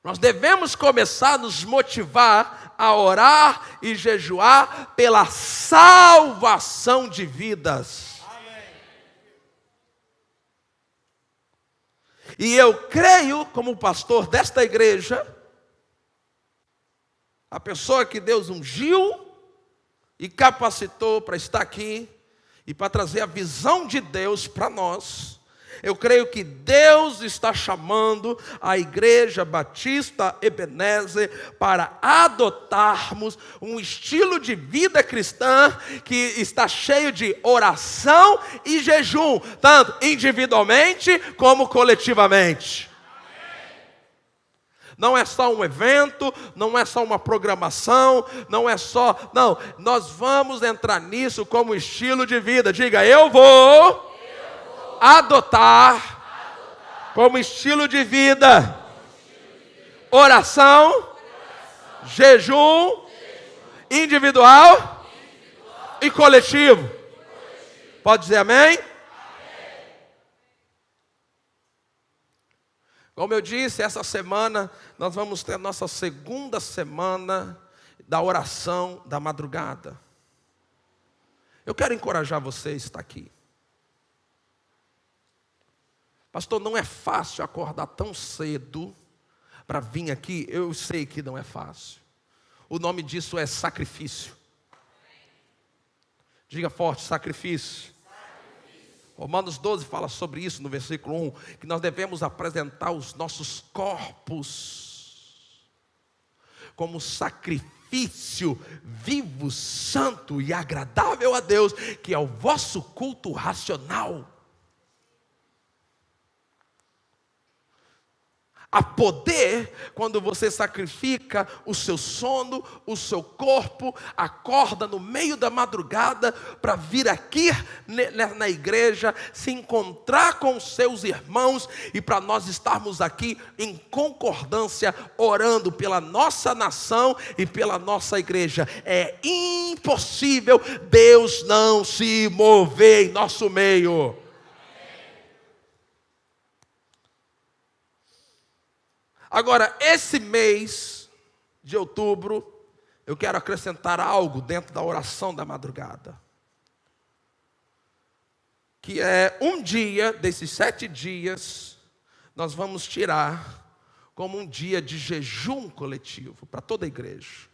Nós devemos começar a nos motivar a orar e jejuar pela salvação de vidas. E eu creio, como pastor desta igreja, a pessoa que Deus ungiu e capacitou para estar aqui e para trazer a visão de Deus para nós, eu creio que Deus está chamando a Igreja Batista Ebenezer para adotarmos um estilo de vida cristã que está cheio de oração e jejum, tanto individualmente como coletivamente. Não é só um evento, não é só uma programação, não, nós vamos entrar nisso como estilo de vida. Diga, eu vou adotar como estilo de vida oração, jejum, individual e coletivo. Pode dizer amém? Como eu disse, essa semana nós vamos ter a nossa segunda semana da oração da madrugada. Eu quero encorajar você a estar aqui. Pastor, não é fácil acordar tão cedo para vir aqui. Eu sei que não é fácil. O nome disso é sacrifício. Diga forte, sacrifício. Romanos 12 fala sobre isso no versículo 1, que nós devemos apresentar os nossos corpos como sacrifício vivo, santo e agradável a Deus, que é o vosso culto racional. Há poder quando você sacrifica o seu sono, o seu corpo, acorda no meio da madrugada para vir aqui na igreja, se encontrar com os seus irmãos e para nós estarmos aqui em concordância, orando pela nossa nação e pela nossa igreja. É impossível Deus não se mover em nosso meio. Agora, esse mês de outubro, eu quero acrescentar algo dentro da oração da madrugada. Que é um dia, desses 7 dias, nós vamos tirar como um dia de jejum coletivo para toda a igreja.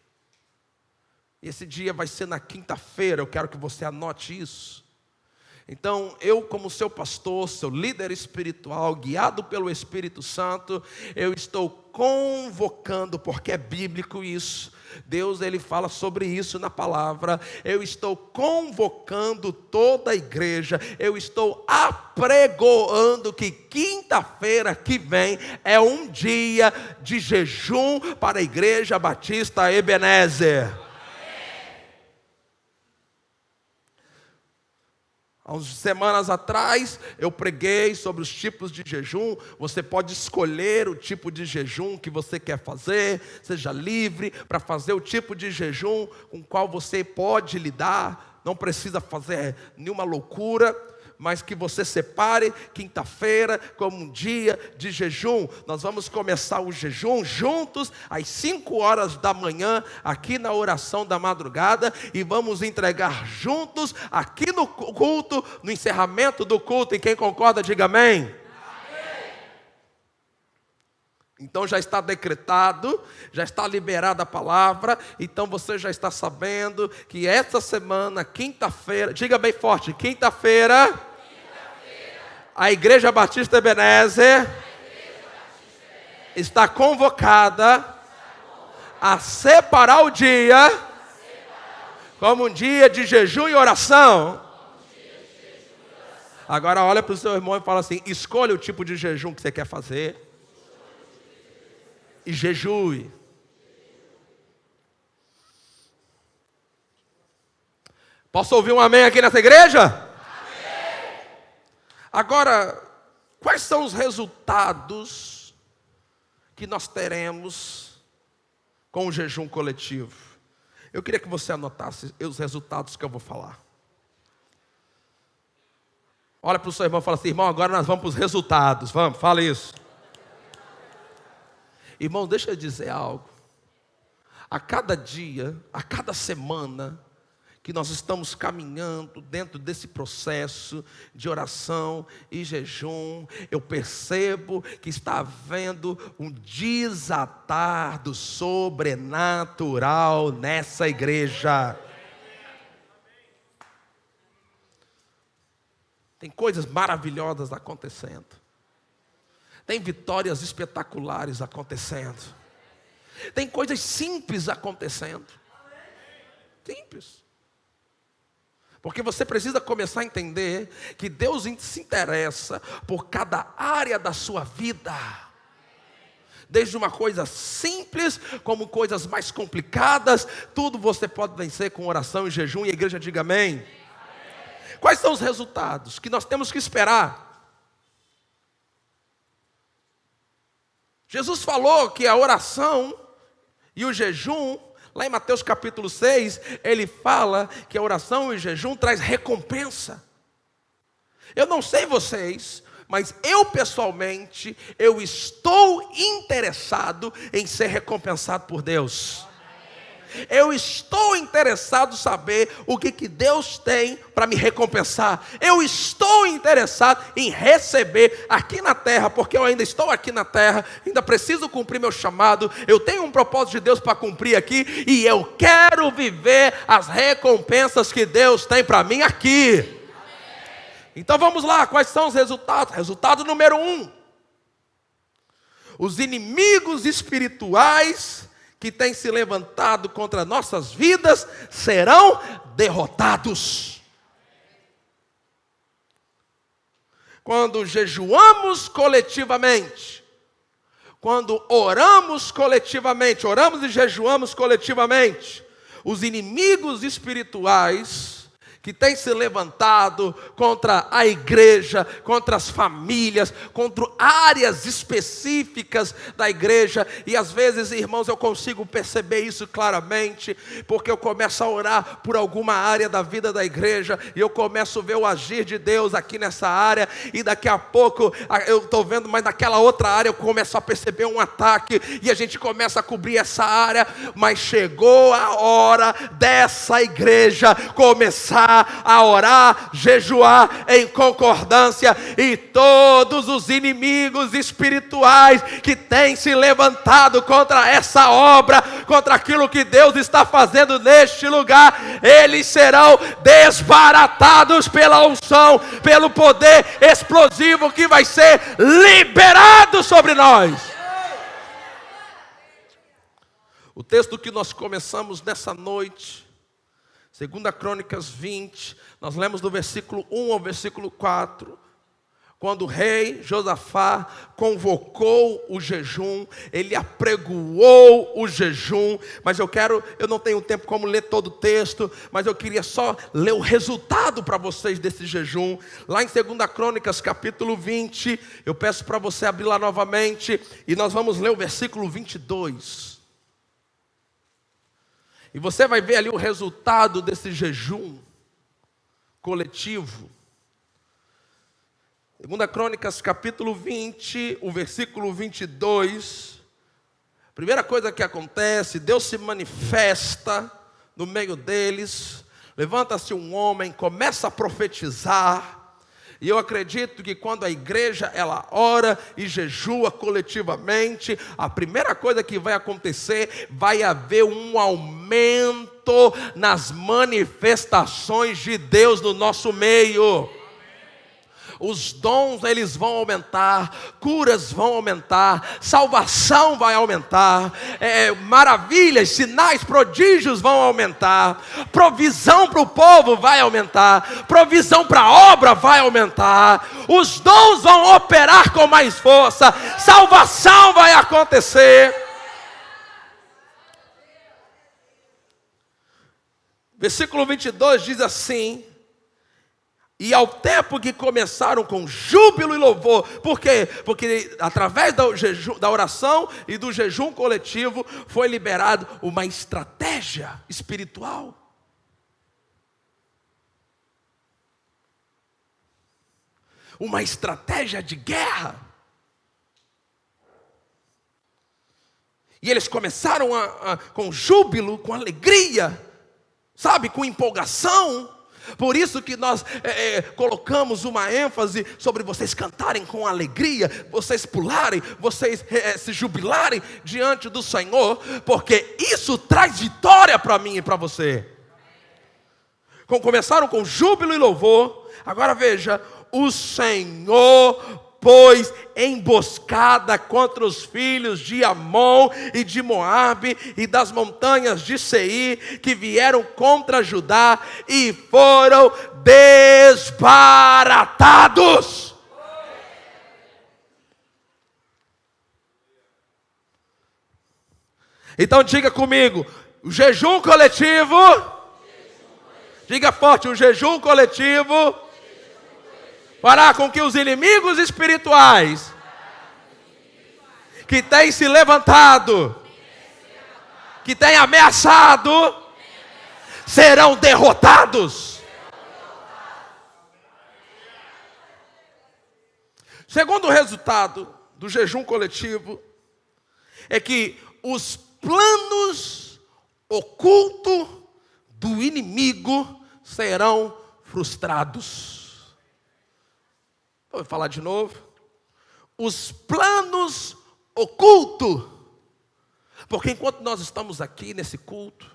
E esse dia vai ser na quinta-feira, eu quero que você anote isso. Então, eu como seu pastor, seu líder espiritual, guiado pelo Espírito Santo, eu estou convocando, porque é bíblico isso, Deus ele fala sobre isso na palavra, eu estou convocando toda a igreja, eu estou apregoando que quinta-feira que vem é um dia de jejum para a Igreja Batista Ebenezer. Há umas semanas atrás, eu preguei sobre os tipos de jejum. Você pode escolher o tipo de jejum que você quer fazer. Seja livre para fazer o tipo de jejum com o qual você pode lidar. Não precisa fazer nenhuma loucura, mas que você separe quinta-feira como um dia de jejum. Nós vamos começar o jejum juntos às 5 horas da manhã, aqui na oração da madrugada, e vamos entregar juntos aqui no culto, no encerramento do culto. E quem concorda, diga amém. Então já está decretado, já está liberada a palavra, então você já está sabendo que esta semana, quinta-feira, diga bem forte, quinta-feira, a Igreja Batista Ebenezer está convocada a separar o dia como um dia de jejum e oração. Agora olha para o seu irmão e fala assim: escolha o tipo de jejum que você quer fazer e jejue. Posso ouvir um amém aqui nessa igreja? Amém. Agora, quais são os resultados que nós teremos com o jejum coletivo? Eu queria que você anotasse os resultados que eu vou falar. Olha para o seu irmão e fala assim: irmão, agora nós vamos para os resultados. Vamos, fala isso. Irmão, deixa eu dizer algo. A cada dia, a cada semana que nós estamos caminhando dentro desse processo de oração e jejum, eu percebo que está havendo um desatar do sobrenatural nessa igreja. Tem coisas maravilhosas acontecendo. Tem vitórias espetaculares acontecendo. Tem coisas simples acontecendo. Simples. Porque você precisa começar a entender que Deus se interessa por cada área da sua vida. Desde uma coisa simples, como coisas mais complicadas, tudo você pode vencer com oração e jejum, e a igreja diga amém. Quais são os resultados que nós temos que esperar? Jesus falou que a oração e o jejum, lá em Mateus capítulo 6, ele fala que a oração e o jejum traz recompensa. Eu não sei vocês, mas eu pessoalmente, eu estou interessado em ser recompensado por Deus. Eu estou interessado em saber o que Deus tem para me recompensar. Eu estou interessado em receber aqui na terra, porque eu ainda estou aqui na terra, ainda preciso cumprir meu chamado. Eu tenho um propósito de Deus para cumprir aqui, e eu quero viver as recompensas que Deus tem para mim aqui. Então vamos lá, quais são os resultados? Resultado número 1: os inimigos espirituais que têm se levantado contra nossas vidas serão derrotados. Quando jejuamos coletivamente, quando oramos coletivamente, oramos e jejuamos coletivamente, os inimigos espirituais que têm se levantado contra a igreja, contra as famílias, contra áreas específicas da igreja. E às vezes, irmãos, eu consigo perceber isso claramente, porque eu começo a orar por alguma área da vida da igreja, e eu começo a ver o agir de Deus aqui nessa área, e daqui a pouco eu estou vendo, mas naquela outra área eu começo a perceber um ataque, e a gente começa a cobrir essa área. Mas chegou a hora dessa igreja começar a orar, jejuar em concordância, e todos os inimigos espirituais que têm se levantado contra essa obra, contra aquilo que Deus está fazendo neste lugar, eles serão desbaratados pela unção, pelo poder explosivo que vai ser liberado sobre nós. O texto que nós começamos nessa noite, 2 Crônicas 20, nós lemos do versículo 1 ao versículo 4. Quando o rei Josafá convocou o jejum, ele apregoou o jejum. Mas eu não tenho tempo como ler todo o texto, mas eu queria só ler o resultado para vocês desse jejum. Lá em 2 Crônicas capítulo 20, eu peço para você abrir lá novamente, e nós vamos ler o versículo 22. E você vai ver ali o resultado desse jejum coletivo. 2 Crônicas capítulo 20, o versículo 22. Primeira coisa que acontece, Deus se manifesta no meio deles. Levanta-se um homem, começa a profetizar. E eu acredito que quando a igreja ela ora e jejua coletivamente, a primeira coisa que vai acontecer, vai haver um aumento nas manifestações de Deus no nosso meio. Os dons eles vão aumentar, curas vão aumentar, salvação vai aumentar, maravilhas, sinais, prodígios vão aumentar, provisão para o povo vai aumentar, provisão para a obra vai aumentar, os dons vão operar com mais força, salvação vai acontecer. Versículo 22 diz assim: e ao tempo que começaram com júbilo e louvor. Por quê? Porque através da oração e do jejum coletivo foi liberado uma estratégia espiritual. Uma estratégia de guerra. E eles começaram com júbilo, com alegria, sabe, com empolgação. Por isso que nós colocamos uma ênfase sobre vocês cantarem com alegria, vocês pularem, vocês se jubilarem diante do Senhor, porque isso traz vitória para mim e para você. Começaram com júbilo e louvor. Agora veja, o Senhor pôs emboscada contra os filhos de Amon e de Moabe e das montanhas de Seir, que vieram contra Judá e foram desbaratados. Então diga comigo, o jejum coletivo, diga forte, o jejum coletivo fará com que os inimigos espirituais que têm se levantado, que têm ameaçado, serão derrotados. Segundo resultado do jejum coletivo é que os planos ocultos do inimigo serão frustrados. Vou falar de novo. Os planos ocultos. Porque enquanto nós estamos aqui nesse culto,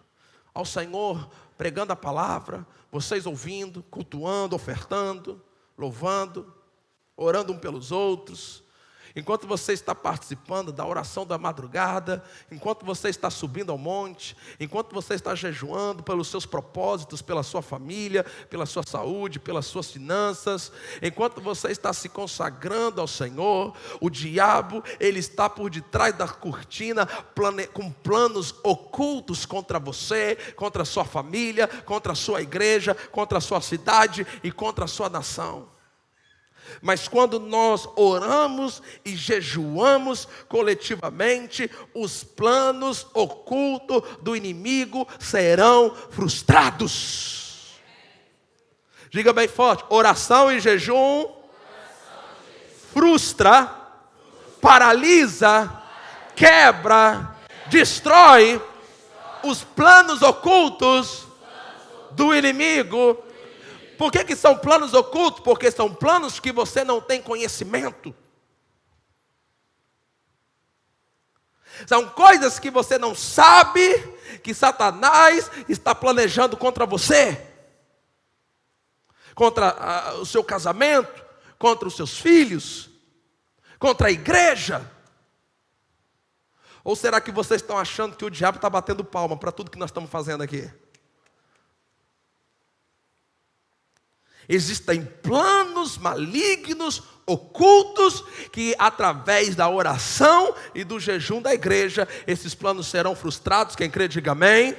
ao Senhor, pregando a palavra, vocês ouvindo, cultuando, ofertando, louvando, orando um pelos outros, enquanto você está participando da oração da madrugada, enquanto você está subindo ao monte, enquanto você está jejuando pelos seus propósitos, pela sua família, pela sua saúde, pelas suas finanças, enquanto você está se consagrando ao Senhor, o diabo, ele está por detrás da cortina, com planos ocultos contra você, contra a sua família, contra a sua igreja, contra a sua cidade e contra a sua nação. Mas quando nós oramos e jejuamos coletivamente, os planos ocultos do inimigo serão frustrados. Diga bem forte, oração e jejum frustra, paralisa, quebra, destrói os planos ocultos do inimigo. Por que são planos ocultos? Porque são planos que você não tem conhecimento. São coisas que você não sabe que Satanás está planejando contra você. Contra o seu casamento, contra os seus filhos, contra a igreja. Ou será que vocês estão achando que o diabo está batendo palma para tudo que nós estamos fazendo aqui? Existem planos malignos, ocultos, que através da oração e do jejum da igreja, esses planos serão frustrados. Quem crê, diga amém.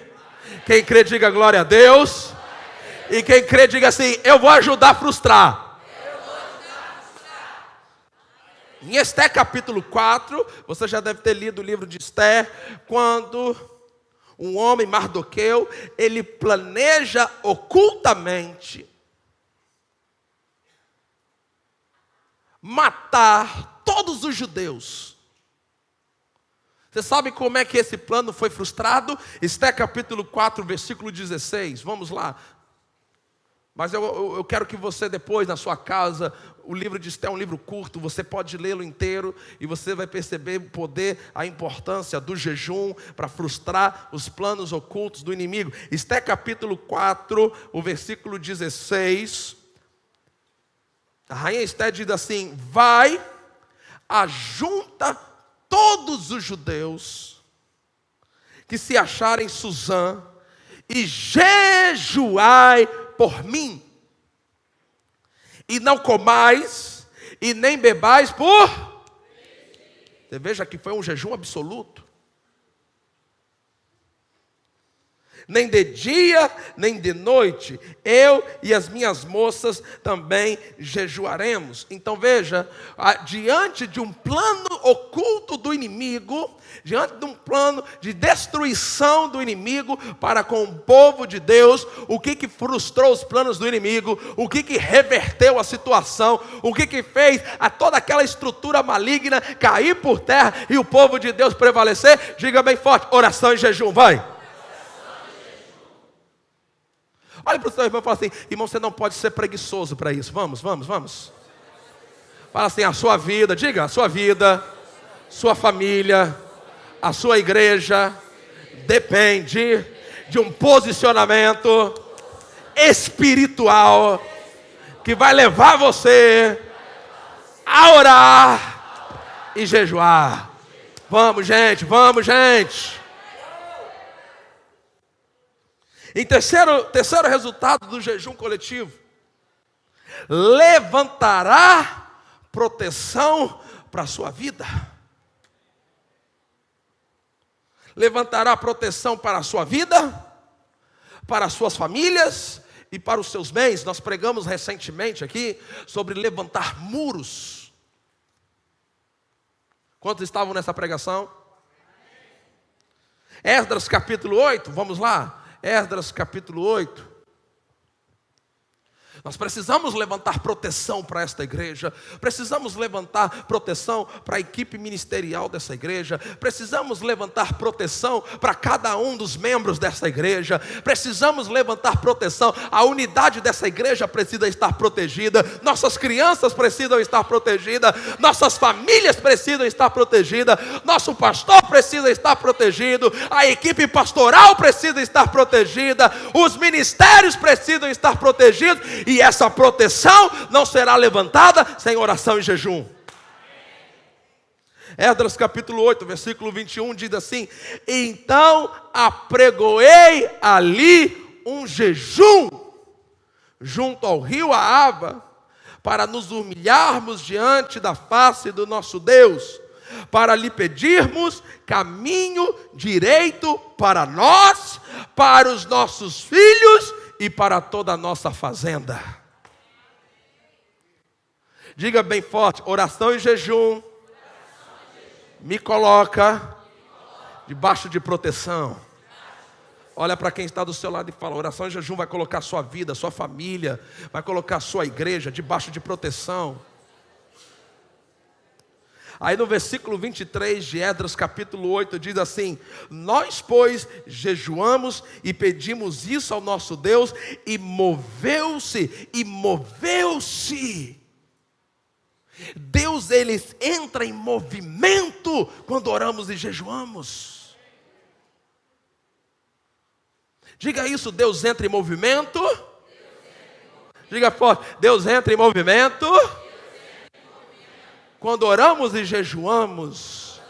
Quem crê, diga glória a Deus. E quem crê, diga assim, eu vou ajudar a frustrar. Em Esté capítulo 4, você já deve ter lido o livro de Esté, quando um homem, Mardoqueu, ele planeja ocultamente matar todos os judeus. Você sabe como é que esse plano foi frustrado? Esté capítulo 4, versículo 16. Vamos lá. Mas eu quero que você depois, na sua casa, o livro de Esté é um livro curto, você pode lê-lo inteiro e você vai perceber o poder, a importância do jejum para frustrar os planos ocultos do inimigo. Esté capítulo 4, o versículo 16. A rainha Esté diz assim: vai, ajunta todos os judeus que se acharem em Suzã e jejuai por mim, e não comais e nem bebais por... Você veja que foi um jejum absoluto. Nem de dia, nem de noite, eu e as minhas moças também jejuaremos. Então veja, diante de um plano oculto do inimigo, diante de um plano de destruição do inimigo para com o povo de Deus, o que frustrou os planos do inimigo, o que reverteu a situação, o que fez a toda aquela estrutura maligna cair por terra e o povo de Deus prevalecer? Diga bem forte: oração e jejum, vai. Olha para o seu irmão e fala assim: irmão, você não pode ser preguiçoso para isso. Vamos. Fala assim: a sua vida, diga, a sua vida, sua família, a sua igreja depende de um posicionamento espiritual que vai levar você a orar e jejuar. Vamos, gente. Em terceiro resultado do jejum coletivo: levantará proteção para a sua vida. Levantará proteção para a sua vida, para as suas famílias e para os seus bens. Nós pregamos recentemente aqui sobre levantar muros. Quantos estavam nessa pregação? Esdras capítulo 8, vamos lá. Esdras capítulo 8. Nós precisamos levantar proteção para esta igreja, precisamos levantar proteção para a equipe ministerial dessa igreja, precisamos levantar proteção para cada um dos membros dessa igreja, precisamos levantar proteção, a unidade dessa igreja precisa estar protegida, nossas crianças precisam estar protegidas, nossas famílias precisam estar protegidas, nosso pastor precisa estar protegido, a equipe pastoral precisa estar protegida, os ministérios precisam estar protegidos, e essa proteção não será levantada sem oração e jejum. Esdras capítulo 8, versículo 21 diz assim: então apregoei ali um jejum junto ao rio Ahava, para nos humilharmos diante da face do nosso Deus, para lhe pedirmos caminho direito para nós, para os nossos filhos e para toda a nossa fazenda. Diga bem forte: oração e jejum me coloca debaixo de proteção. Olha para quem está do seu lado e fala: oração e jejum vai colocar sua vida, sua família, vai colocar sua igreja debaixo de proteção. Aí no versículo 23 de Esdras capítulo 8 diz assim: nós pois jejuamos e pedimos isso ao nosso Deus, e moveu-se. Deus, ele entra em movimento quando oramos e jejuamos. Diga isso: Deus entra em movimento. Diga forte: Deus entra em movimento quando oramos e jejuamos.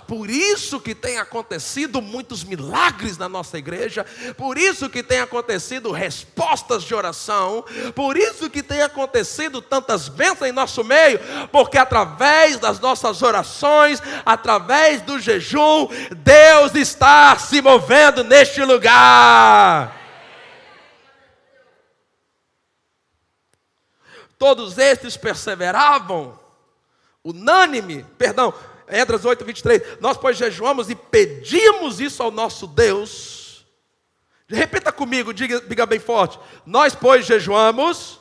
Por isso que tem acontecido muitos milagres na nossa igreja, por isso que tem acontecido respostas de oração, por isso que tem acontecido tantas bênçãos em nosso meio, porque através das nossas orações, através do jejum, Deus está se movendo neste lugar. Todos estes perseveravam, Esdras 8, 23, nós pois jejuamos e pedimos isso ao nosso Deus. Repita comigo, diga bem forte: nós pois jejuamos,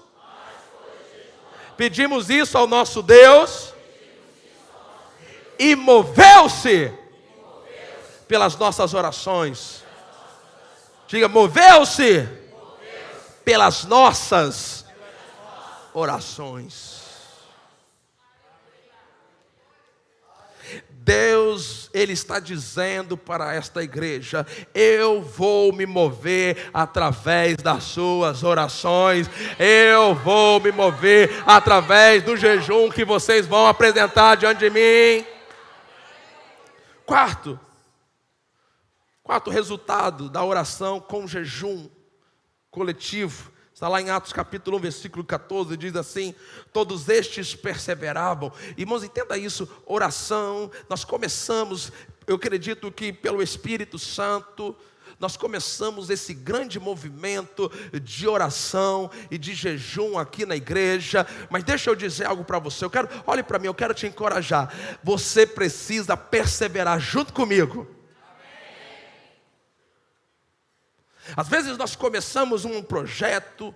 pedimos isso ao nosso Deus, e moveu-se pelas nossas orações. Diga: moveu-se pelas nossas orações. Deus, Ele está dizendo para esta igreja: eu vou me mover através das suas orações, eu vou me mover através do jejum que vocês vão apresentar diante de mim. Quarto resultado da oração com jejum coletivo, está lá em Atos capítulo 1, versículo 14, diz assim: todos estes perseveravam. Irmãos, entenda isso, oração, nós começamos, eu acredito que pelo Espírito Santo, nós começamos esse grande movimento de oração e de jejum aqui na igreja. Mas deixa eu dizer algo para você, olhe para mim, eu quero te encorajar. Você precisa perseverar junto comigo. Às vezes nós começamos um projeto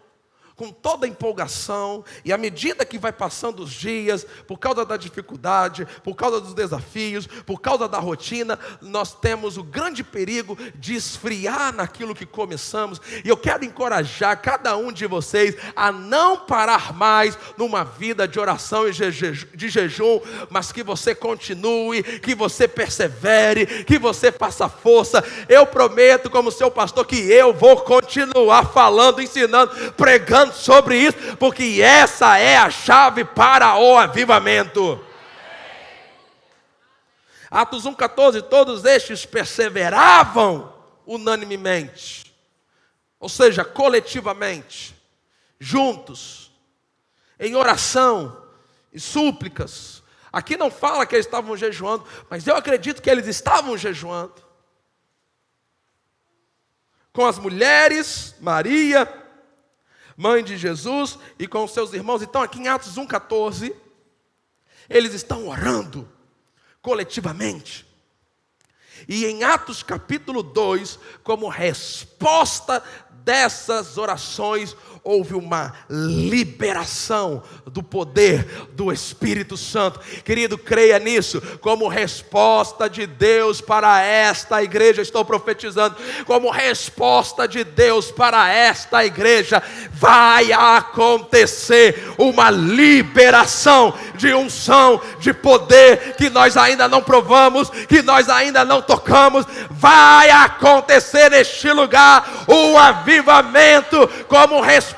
com toda a empolgação, e à medida que vai passando os dias, por causa da dificuldade, por causa dos desafios, por causa da rotina, nós temos o grande perigo de esfriar naquilo que começamos. E eu quero encorajar cada um de vocês a não parar mais numa vida de oração e de jejum, mas que você continue, que você persevere, que você faça força. Eu prometo, como seu pastor, que eu vou continuar falando, ensinando, pregando sobre isso, porque essa é a chave para o avivamento. Atos 1,14, todos estes perseveravam unanimemente, ou seja, coletivamente, juntos, em oração e súplicas. Aqui não fala que eles estavam jejuando, mas eu acredito que eles estavam jejuando, com as mulheres, Maria, mãe de Jesus, e com os seus irmãos. Então aqui em Atos 1,14, eles estão orando coletivamente. E em Atos capítulo 2, como resposta dessas orações, houve uma liberação do poder do Espírito Santo. Querido, creia nisso, como resposta de Deus para esta igreja, estou profetizando, como resposta de Deus para esta igreja, vai acontecer uma liberação de unção, de poder, que nós ainda não provamos, que nós ainda não tocamos. Vai acontecer neste lugar o avivamento como resposta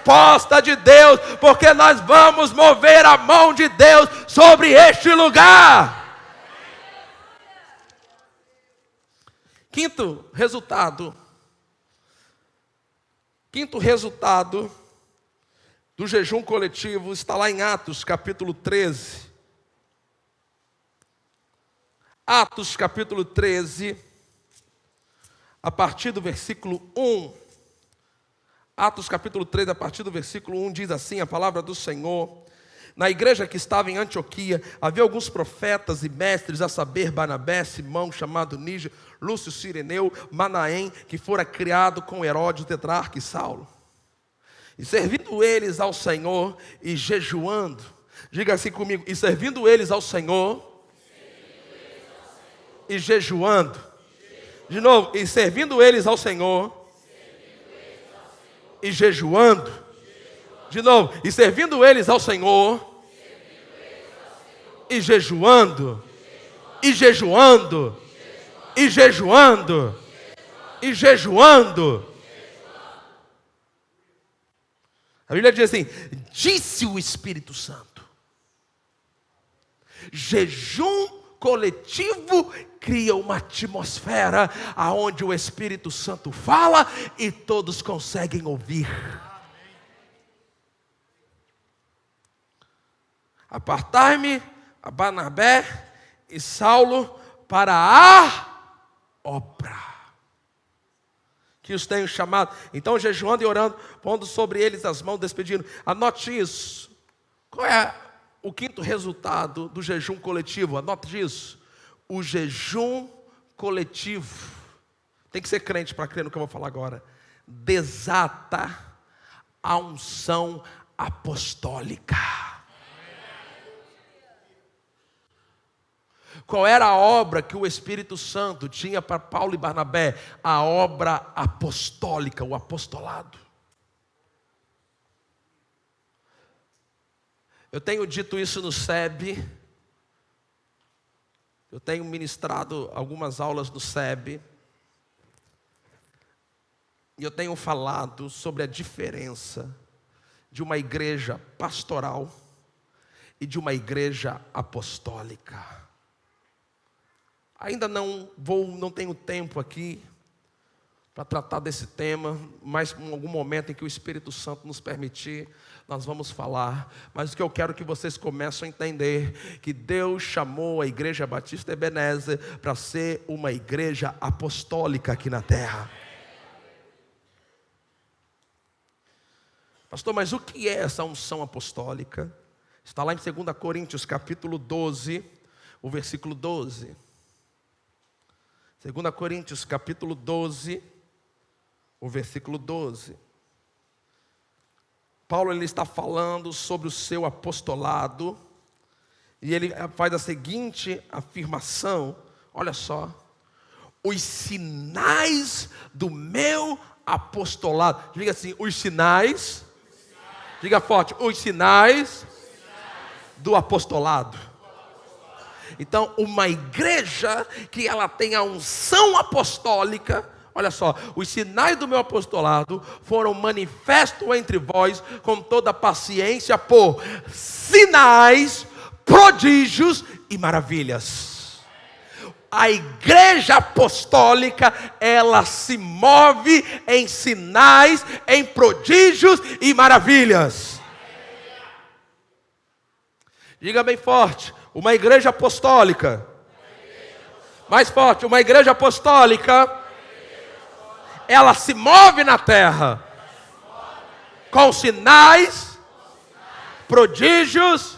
de Deus, porque nós vamos mover a mão de Deus sobre este lugar. Quinto resultado do jejum coletivo está lá em Atos capítulo 13. Atos capítulo 13, a partir do versículo 1. Atos capítulo 13, a partir do versículo 1, diz assim a palavra do Senhor: na igreja que estava em Antioquia, havia alguns profetas e mestres, a saber, Barnabé, Simão, chamado Níger, Lúcio, Cireneu, Manaém, que fora criado com Herodes, o tetrarca, e Saulo. E servindo eles ao Senhor e jejuando, diga assim comigo, e servindo eles ao Senhor e jejuando. De novo, e servindo eles ao Senhor e jejuando. De novo, e servindo eles ao Senhor e jejuando. E jejuando. E jejuando. E jejuando. A Bíblia diz assim: disse o Espírito Santo. Jejum coletivo cria uma atmosfera aonde o Espírito Santo fala e todos conseguem ouvir. Apartai-me a Barnabé e Saulo para a obra que os tenho chamado. Então, jejuando e orando, pondo sobre eles as mãos, despedindo. Anote isso. Qual é o quinto resultado do jejum coletivo? Anote isso. O jejum coletivo, tem que ser crente para crer no que eu vou falar agora, desata a unção apostólica. Qual era a obra que o Espírito Santo tinha para Paulo e Barnabé? A obra apostólica, o apostolado. Eu tenho dito isso no SEB. Eu tenho ministrado algumas aulas no SEB. E eu tenho falado sobre a diferença de uma igreja pastoral e de uma igreja apostólica. Ainda não tenho tempo aqui para tratar desse tema, mas em algum momento em que o Espírito Santo nos permitir, nós vamos falar. Mas o que eu quero que vocês comecem a entender, que Deus chamou a Igreja Batista Ebenezer para ser uma igreja apostólica aqui na terra. Pastor, mas o que é essa unção apostólica? Está lá em 2 Coríntios capítulo 12, o versículo 12. 2 Coríntios capítulo 12, o versículo 12. Paulo ele está falando sobre o seu apostolado. E ele faz a seguinte afirmação. Olha só. Os sinais do meu apostolado. Diga assim, os sinais. Diga forte, os sinais do apostolado. Então, uma igreja que ela tem a unção apostólica, olha só, os sinais do meu apostolado foram manifestos entre vós com toda paciência por sinais, prodígios e maravilhas. A igreja apostólica, ela se move em sinais, em prodígios e maravilhas. Diga bem forte, uma igreja apostólica. Mais forte, uma igreja apostólica. Ela se move na terra com sinais, prodígios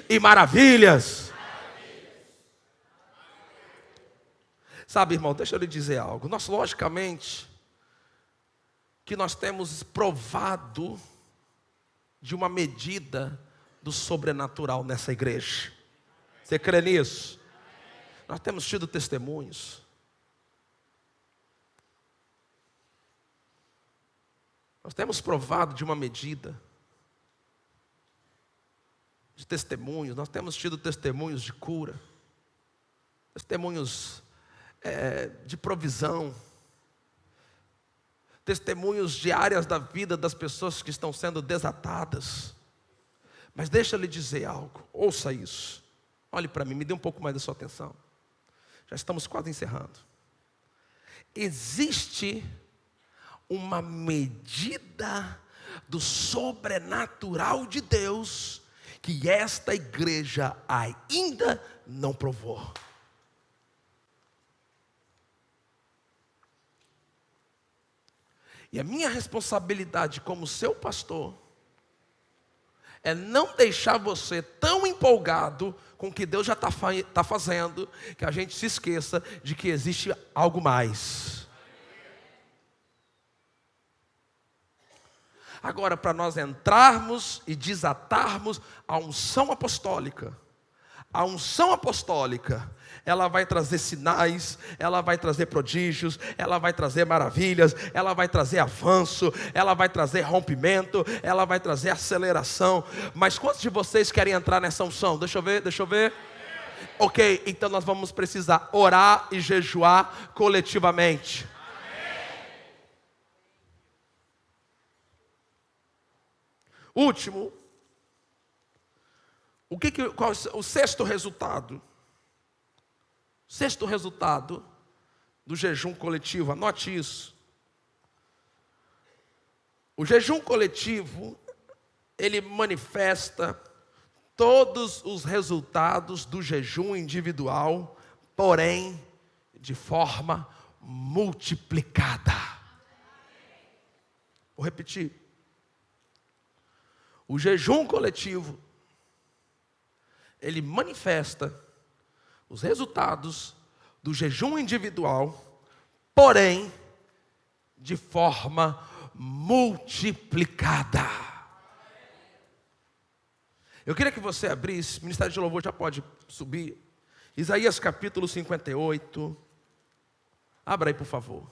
e maravilhas. Sabe, irmão, deixa eu lhe dizer algo. Nós, logicamente, que nós temos provado de uma medida do sobrenatural nessa igreja. Você crê nisso? Nós temos tido testemunhos. Nós temos provado de uma medida de testemunhos. Nós temos tido testemunhos de cura, testemunhos de provisão, testemunhos de áreas da vida das pessoas que estão sendo desatadas. Mas deixa eu lhe dizer algo, ouça isso. Olhe para mim, me dê um pouco mais da sua atenção. Já estamos quase encerrando. Existe uma medida do sobrenatural de Deus que esta igreja ainda não provou. E a minha responsabilidade como seu pastor é não deixar você tão empolgado com o que Deus já está fazendo, que a gente se esqueça de que existe algo mais. Agora, para nós entrarmos e desatarmos a unção apostólica, ela vai trazer sinais, ela vai trazer prodígios, ela vai trazer maravilhas, ela vai trazer avanço, ela vai trazer rompimento, ela vai trazer aceleração. Mas quantos de vocês querem entrar nessa unção? Deixa eu ver. Ok, então nós vamos precisar orar e jejuar coletivamente. Último, qual é o sexto resultado? Sexto resultado do jejum coletivo, anote isso. O jejum coletivo, ele manifesta todos os resultados do jejum individual, porém, de forma multiplicada. Vou repetir. O jejum coletivo, ele manifesta os resultados do jejum individual, porém, de forma multiplicada. Eu queria que você abrisse, o Ministério de Louvor já pode subir, Isaías capítulo 58. Abra aí, por favor.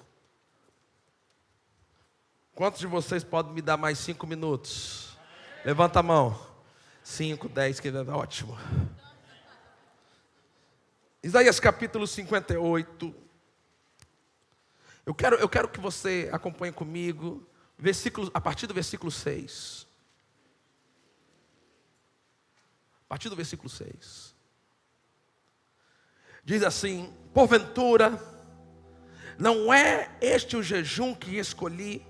Quantos de vocês podem me dar mais 5 minutos? Levanta a mão. 5, 10, que é ótimo. Isaías capítulo 58. Eu quero que você acompanhe comigo, a partir do versículo 6. A partir do versículo 6. Diz assim: porventura, não é este o jejum que escolhi,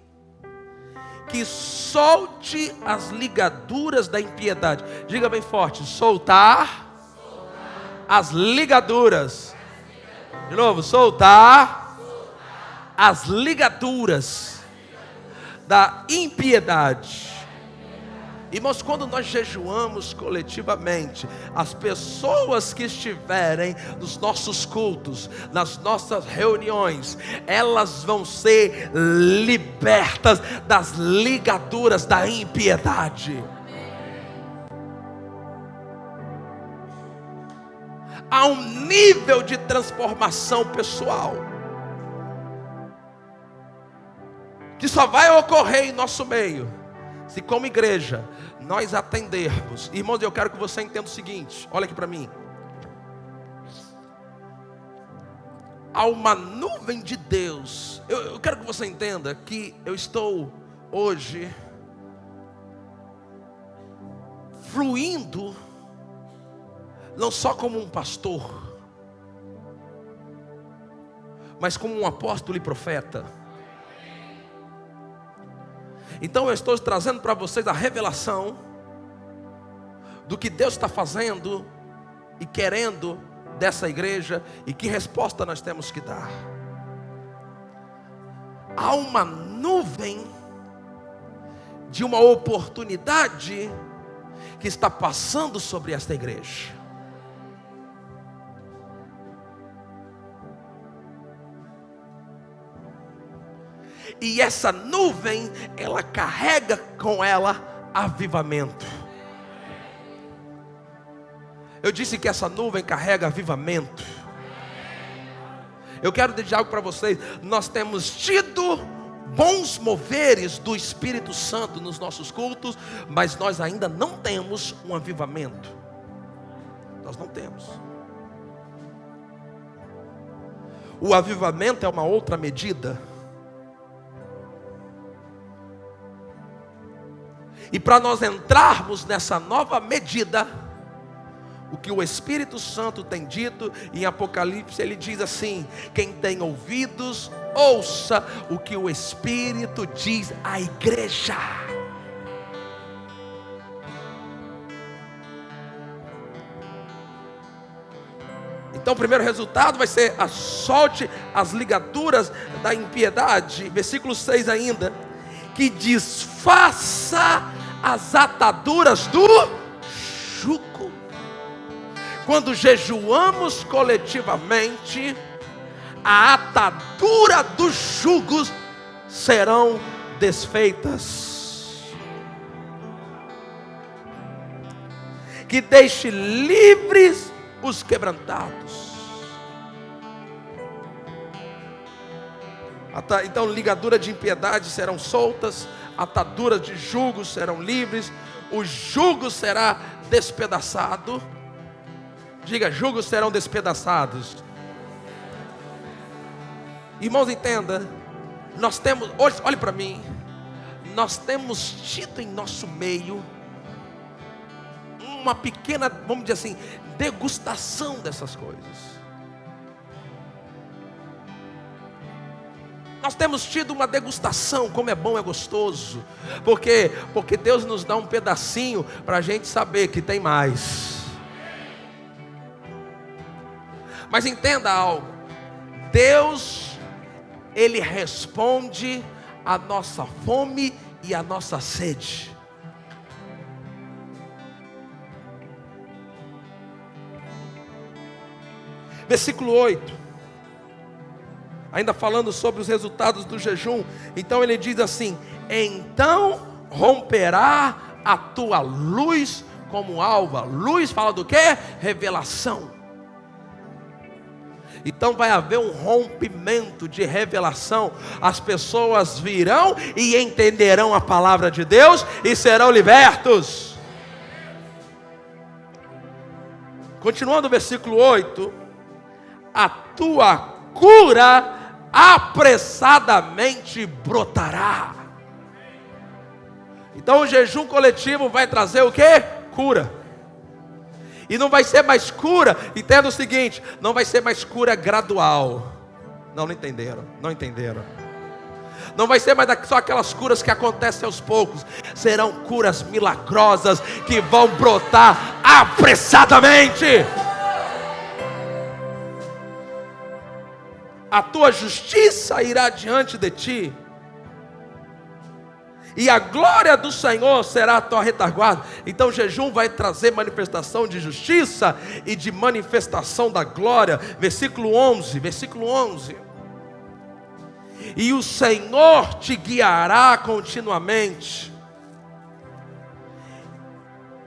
que solte as ligaduras da impiedade. Diga bem forte: soltar as ligaduras. De novo, soltar as ligaduras da impiedade. Irmãos, quando nós jejuamos coletivamente, as pessoas que estiverem nos nossos cultos, nas nossas reuniões, elas vão ser libertas das ligaduras da impiedade. Há um nível de transformação pessoal que só vai ocorrer em nosso meio se, como igreja, nós atendermos. Irmãos, eu quero que você entenda o seguinte: olha aqui para mim. Há uma nuvem de Deus. Eu quero que você entenda que eu estou hoje fluindo não só como um pastor, mas como um apóstolo e profeta. Então eu estou trazendo para vocês a revelação do que Deus está fazendo e querendo dessa igreja, e que resposta nós temos que dar. Há uma nuvem de uma oportunidade que está passando sobre esta igreja. E essa nuvem, ela carrega com ela avivamento. Eu disse que essa nuvem carrega avivamento. Eu quero dizer algo para vocês. Nós temos tido bons moveres do Espírito Santo nos nossos cultos, mas nós ainda não temos um avivamento. Nós não temos. O avivamento é uma outra medida. E para nós entrarmos nessa nova medida, o que o Espírito Santo tem dito em Apocalipse, ele diz assim: quem tem ouvidos, ouça o que o Espírito diz à igreja. Então o primeiro resultado vai ser: solte as ligaduras da impiedade. Versículo 6 ainda: que desfaça as ataduras do jugo. Quando jejuamos coletivamente, a atadura dos jugos serão desfeitas. Que deixe livres os quebrantados. Então, ligaduras de impiedade serão soltas, ataduras de jugo serão livres, o jugo será despedaçado. Diga: jugos serão despedaçados. Irmãos, entenda, nós temos, olhe para mim, nós temos tido em nosso meio uma pequena, vamos dizer assim, degustação dessas coisas. Nós temos tido uma degustação, como é bom, é gostoso. Por quê? Porque Deus nos dá um pedacinho para a gente saber que tem mais. Mas entenda algo: Deus, Ele responde à nossa fome e à nossa sede. Versículo 8. Ainda falando sobre os resultados do jejum. Então ele diz assim: então romperá a tua luz como alva. Luz fala do quê? Revelação. Então vai haver um rompimento de revelação. As pessoas virão e entenderão a palavra de Deus e serão libertos. Continuando o versículo 8. A tua cura apressadamente brotará. Então o jejum coletivo vai trazer o quê? Cura. E não vai ser mais cura, entenda o seguinte, não vai ser mais cura gradual. Não entenderam, não entenderam. Não vai ser mais só aquelas curas que acontecem aos poucos. Serão curas milagrosas que vão brotar apressadamente. A tua justiça irá diante de ti, e a glória do Senhor será a tua retaguarda. Então o jejum vai trazer manifestação de justiça e de manifestação da glória. Versículo 11, versículo 11. E o Senhor te guiará continuamente,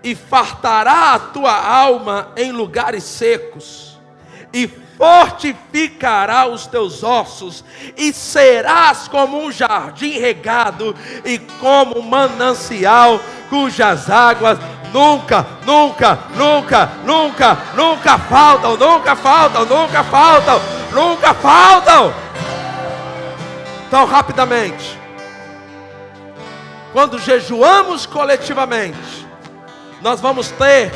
e fartará a tua alma em lugares secos, e fortificará os teus ossos, e serás como um jardim regado, e como um manancial cujas águas nunca faltam. Então, rapidamente, quando jejuamos coletivamente, nós vamos ter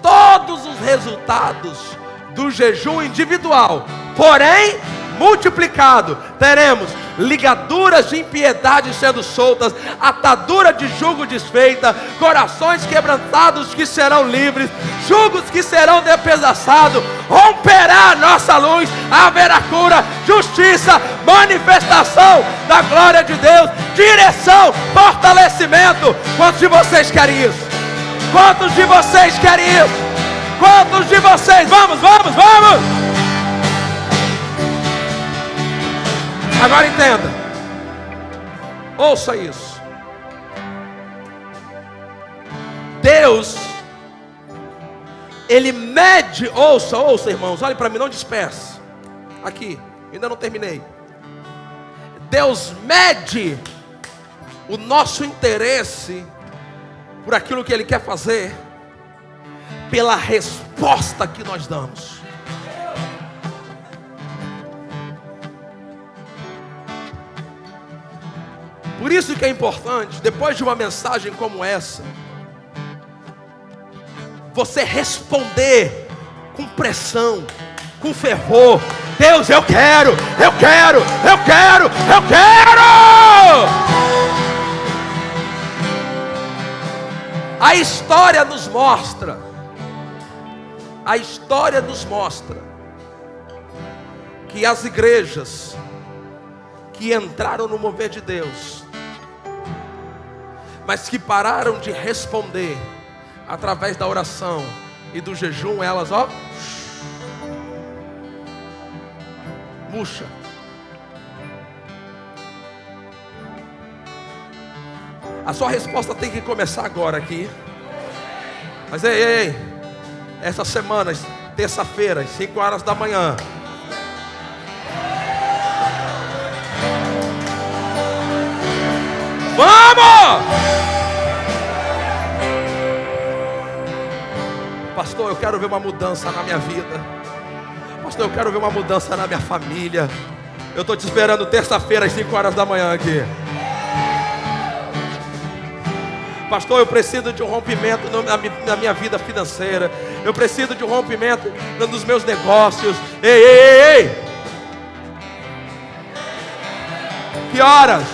todos os resultados do jejum individual, porém multiplicado. Teremos ligaduras de impiedade sendo soltas, atadura de jugo desfeita, corações quebrantados que serão livres, jugos que serão despedaçados. Romperá a nossa luz, haverá cura, justiça, manifestação da glória de Deus, direção, fortalecimento. Quantos de vocês querem isso? Quantos de vocês querem isso? Quantos de vocês? Vamos! Agora entenda. Ouça isso. Deus, Ele mede. Ouça irmãos, olhe para mim, não disperse. Aqui, ainda não terminei. Deus mede o nosso interesse por aquilo que Ele quer fazer pela resposta que nós damos. Por isso que é importante, depois de uma mensagem como essa, você responder com pressão, com fervor. Deus, eu quero. A história nos mostra que as igrejas que entraram no mover de Deus, mas que pararam de responder através da oração e do jejum, elas murcha. A sua resposta tem que começar agora aqui. Mas ei, essa semana, terça-feira, às 5 horas da manhã, vamos! Pastor, eu quero ver uma mudança na minha vida. Pastor, eu quero ver uma mudança na minha família. Eu estou te esperando terça-feira às 5 horas da manhã aqui. Pastor, eu preciso de um rompimento na minha vida financeira. Eu preciso de um rompimento nos meus negócios. Ei! Que horas?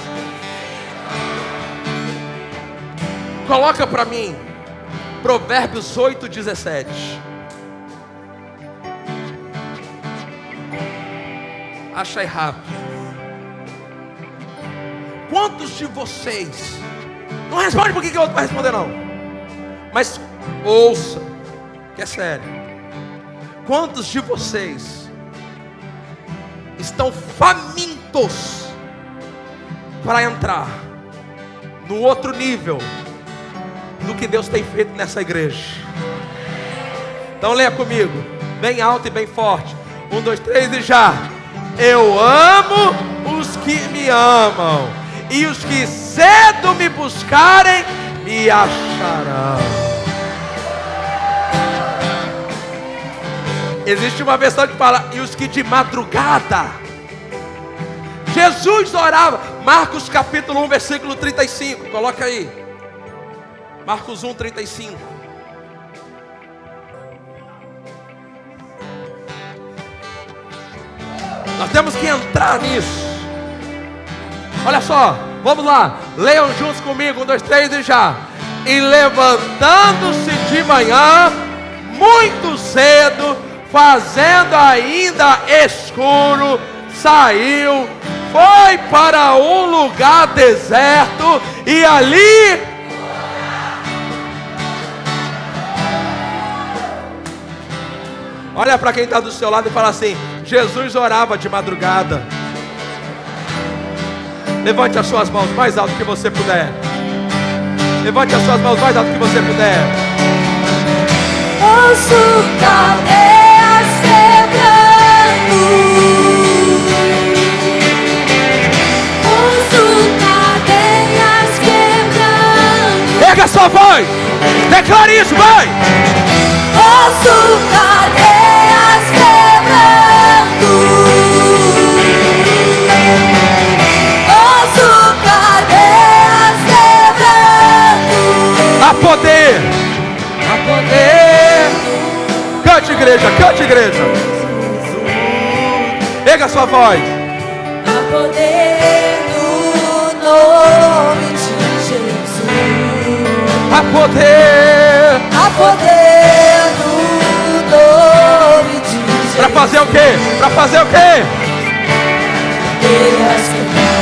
Coloca para mim Provérbios 8:17. Acha aí rápido. Quantos de vocês... Não responde porque que o outro vai responder não. Mas ouça, que é sério. Quantos de vocês estão famintos para entrar no outro nível do que Deus tem feito nessa igreja? Então leia comigo, bem alto e bem forte. 1, 2, 3 e já. Eu amo os que me amam, e os que cedo me buscarem, me acharão. Existe uma versão que fala, e os que de madrugada. Jesus orava. Marcos capítulo 1, versículo 35. Coloca aí. Marcos 1, 35. Nós temos que entrar nisso. Olha só, vamos lá. Leiam juntos comigo, 1, 2, 3 e já. E levantando-se de manhã, muito cedo, fazendo ainda escuro, saiu, foi para um lugar deserto e ali olha para quem está do seu lado e fala assim: Jesus orava de madrugada. Levante as suas mãos mais alto que você puder. Levante as suas mãos mais alto que você puder. Ouço cadeias quebrando. Ouço cadeias quebrando. Erga sua voz. Declare isso, vai. Ouço cadeias quebrando. Ouço cadeias quebrando. Há poder. Há poder. Cante, igreja, cante, igreja. Erga sua voz. Há poder no nome de Jesus. Há poder. Há poder no nome de Jesus. Para fazer o quê? Para fazer o quê? Cadeias quebrar,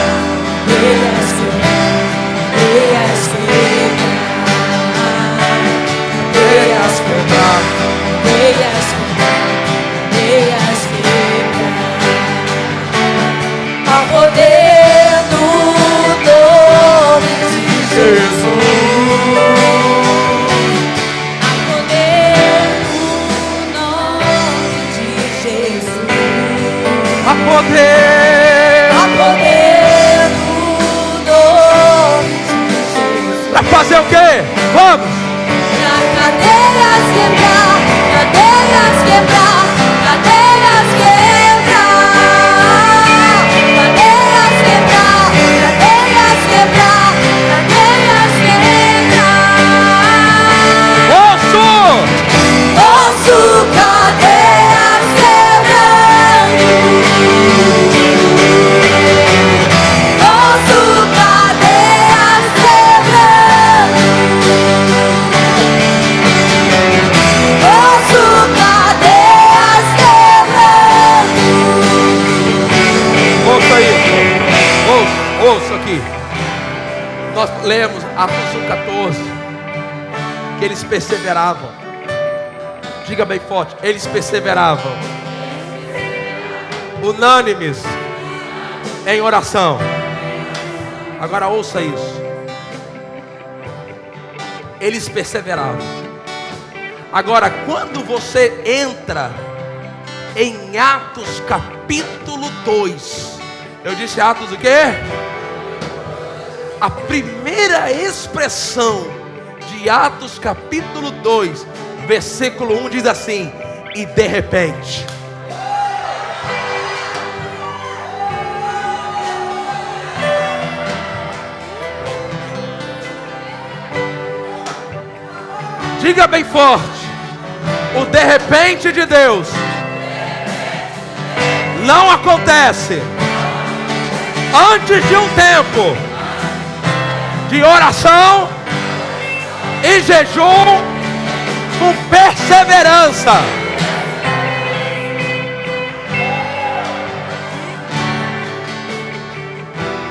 cadeias quebrar, cadeias quebrar, cadeias quebrar, cadeias quebrar. Há poder no nome de Jesus. Há poder no nome de Jesus. Há poder. Há poder no nome de Jesus. Para fazer o quê? Vamos. Pra cadeias quebrar, cadeias quebrar, cadeias quebrar. Cadeias quebrar, cadeias quebrar, cadeias quebrar. Ouço. Ouço cadeias quebrando. Ouço cadeias quebrando. Ouço cadeias quebrando. Ouça isso. Ouça aqui. Nós lemos Atos 1,14. Que eles perseveravam. Diga bem forte. Eles perseveravam. Unânimes em oração. Agora ouça isso. Eles perseveravam. Agora, quando você entra em Atos capítulo 2, eu disse Atos o quê? A primeira expressão de Atos capítulo 2, versículo 1 diz assim: e de repente. Diga bem forte: o de repente de Deus não acontece antes de um tempo de oração e jejum com perseverança.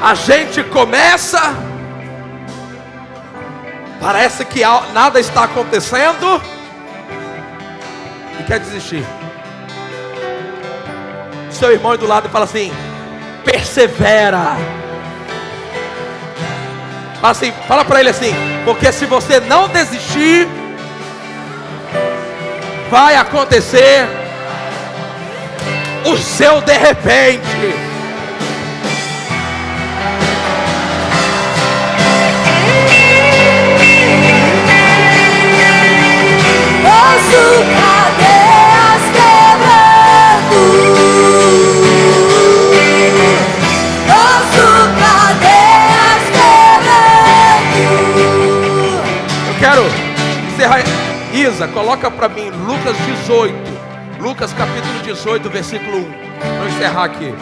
A gente começa, parece que nada está acontecendo e quer desistir. Seu irmão do lado fala assim: persevera. Fala assim, fala para ele assim: porque se você não desistir, vai acontecer o seu de repente. Ouço cadeias quebrando. casa, coloca para mim Lucas 18. Lucas capítulo 18, versículo 1. Vou encerrar aqui.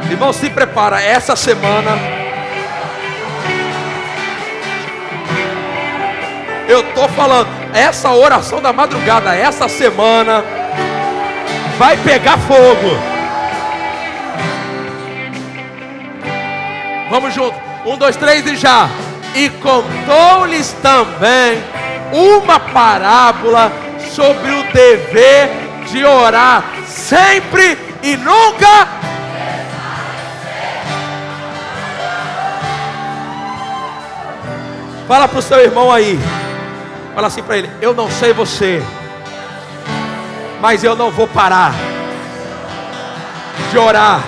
Irmão, se prepara, essa semana eu estou falando, essa oração da madrugada, essa semana vai pegar fogo. Vamos junto, 1, 2, 3 e já. E contou-lhes também uma parábola sobre o dever de orar sempre e nunca. Fala para o seu irmão aí, fala assim para ele: eu não sei você, mas eu não vou parar de orar,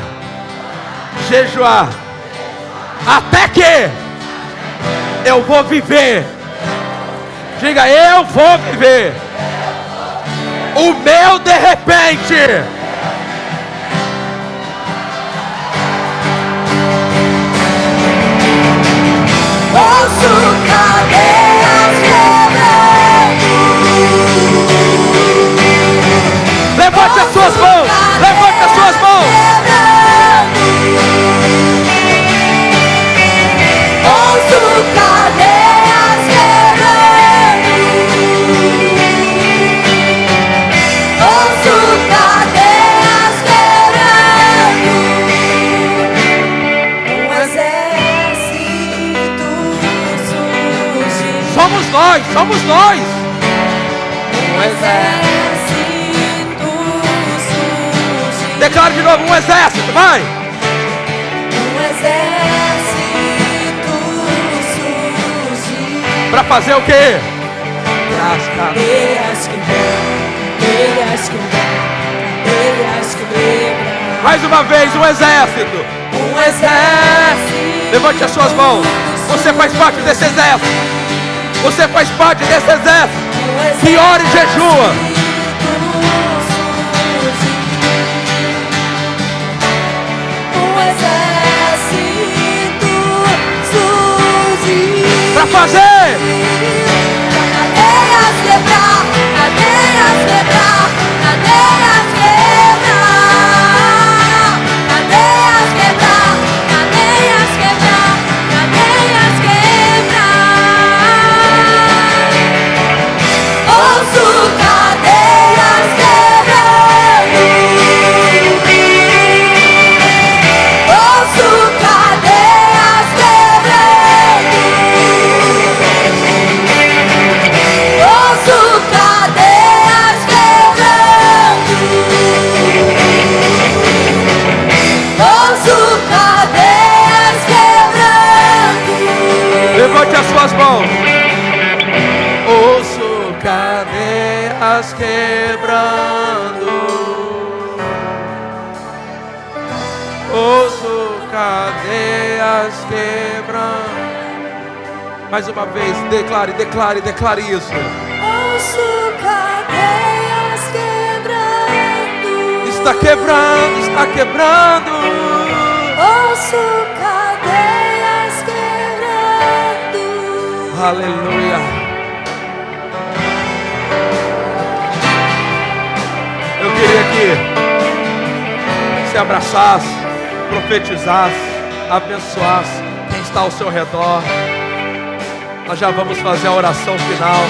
jejuar, até que eu vou viver. Diga, eu vou viver o meu de repente. Ouço cadeias quebrando. Levante as suas mãos, levante as suas mãos. Ouço cadeias quebrando. Ouço cadeias quebrando. Um exército surge. Somos nós, somos nós. Um exército surge. Declara de novo, um exército, vai. Um exército surge. Para fazer o quê? Cadeias quebram. Mais uma vez, um exército. Um exército. Levante as suas mãos. Você faz parte desse exército. Você faz parte desse exército que ora e jejua. Um exército surge. Para fazer. Cadeias quebrar, cadeias quebrar, cadeias quebrar. Cadeias quebrar, cadeias quebrar, cadeias quebrar. Ouço cadeias quebrando. Ouço cadeias quebrando. Ouço cadeias quebrando. Ouço cadeias quebrando. Levante as suas mãos. Ouço cadeias quebrando. Ouço cadeias quebrando. Mais uma vez, declare, declare, declare isso. Ouço cadeias quebrando. Está quebrando, está quebrando. Ouço cadeias quebrando. Aleluia. Eu queria que se abraçasse, profetizasse, abençoasse quem está ao seu redor. Nós já vamos fazer a oração final.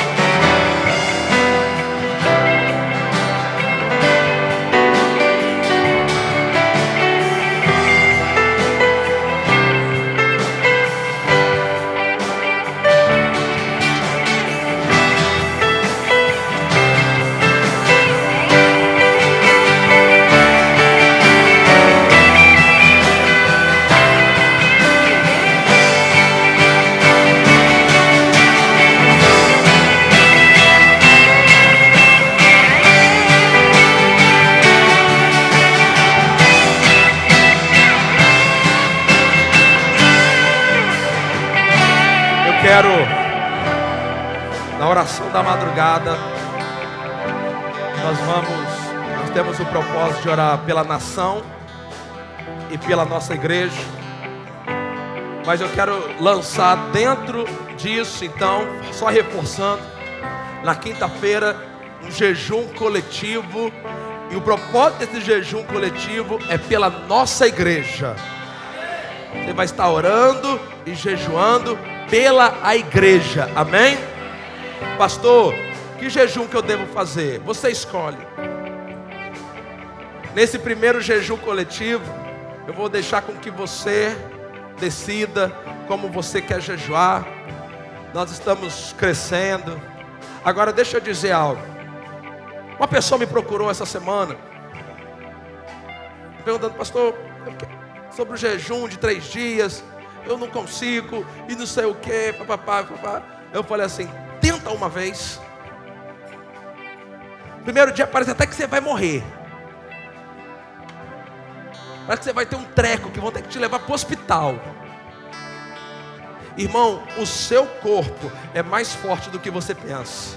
Quero, na oração da madrugada, nós temos o propósito de orar pela nação e pela nossa igreja, Mas eu quero lançar dentro disso, então, só reforçando, na quinta-feira, um jejum coletivo. E o propósito desse jejum coletivo é pela nossa igreja. Você vai estar orando e jejuando pela a igreja, amém? Pastor, que jejum que eu devo fazer? Você escolhe. Nesse primeiro jejum coletivo, eu vou deixar com que você decida como você quer jejuar. Nós estamos crescendo. Agora deixa eu dizer algo. Uma pessoa me procurou essa semana, perguntando: pastor, sobre o jejum de 3 dias, eu não consigo, e não sei o que, papapá. Eu falei assim: tenta uma vez. Primeiro dia parece até que você vai morrer. Parece que você vai ter um treco, que vão ter que te levar para o hospital. Irmão, o seu corpo é mais forte do que você pensa.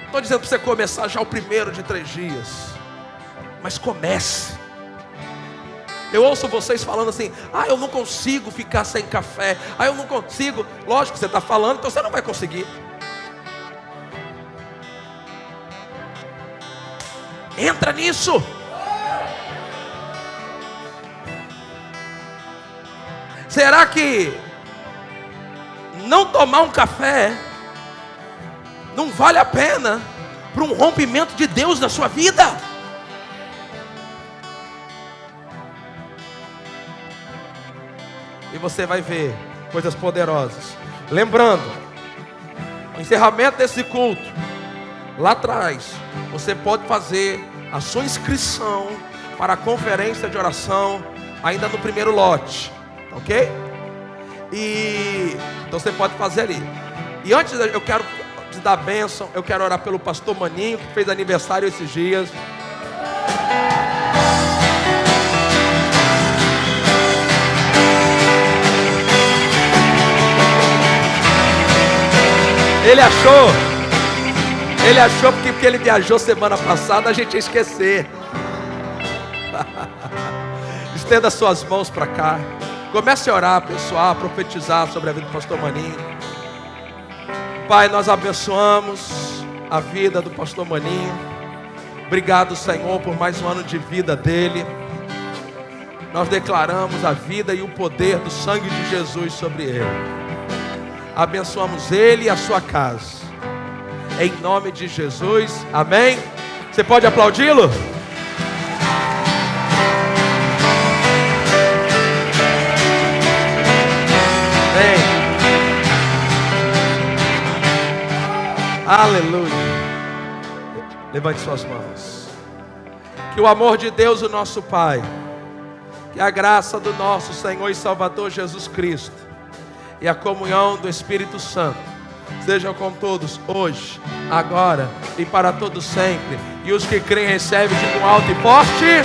Estou dizendo para você começar já o primeiro de 3 dias. Mas comece. Eu ouço vocês falando assim: eu não consigo ficar sem café. Eu não consigo. Lógico que você está falando, então você não vai conseguir. Entra nisso. Será que não tomar um café não vale a pena para um rompimento de Deus na sua vida? E você vai ver coisas poderosas. Lembrando, o encerramento desse culto, lá atrás, você pode fazer a sua inscrição para a conferência de oração ainda no primeiro lote, ok? E então você pode fazer ali. E antes eu quero te dar a bênção, eu quero orar pelo pastor Maninho, que fez aniversário esses dias. Ele achou porque ele viajou semana passada, a gente ia esquecer. Estenda suas mãos para cá. Comece a orar, abençoar, profetizar sobre a vida do pastor Maninho. Pai, nós abençoamos a vida do pastor Maninho. Obrigado, Senhor, por mais um ano de vida dele. Nós declaramos a vida e o poder do sangue de Jesus sobre ele. Abençoamos ele e a sua casa. Em nome de Jesus, amém. Você pode aplaudi-lo? Amém. Aleluia. Levante suas mãos. Que o amor de Deus, o nosso Pai, que a graça do nosso Senhor e Salvador Jesus Cristo e a comunhão do Espírito Santo sejam com todos hoje, agora e para todos sempre. E os que creem recebem de um alto e forte.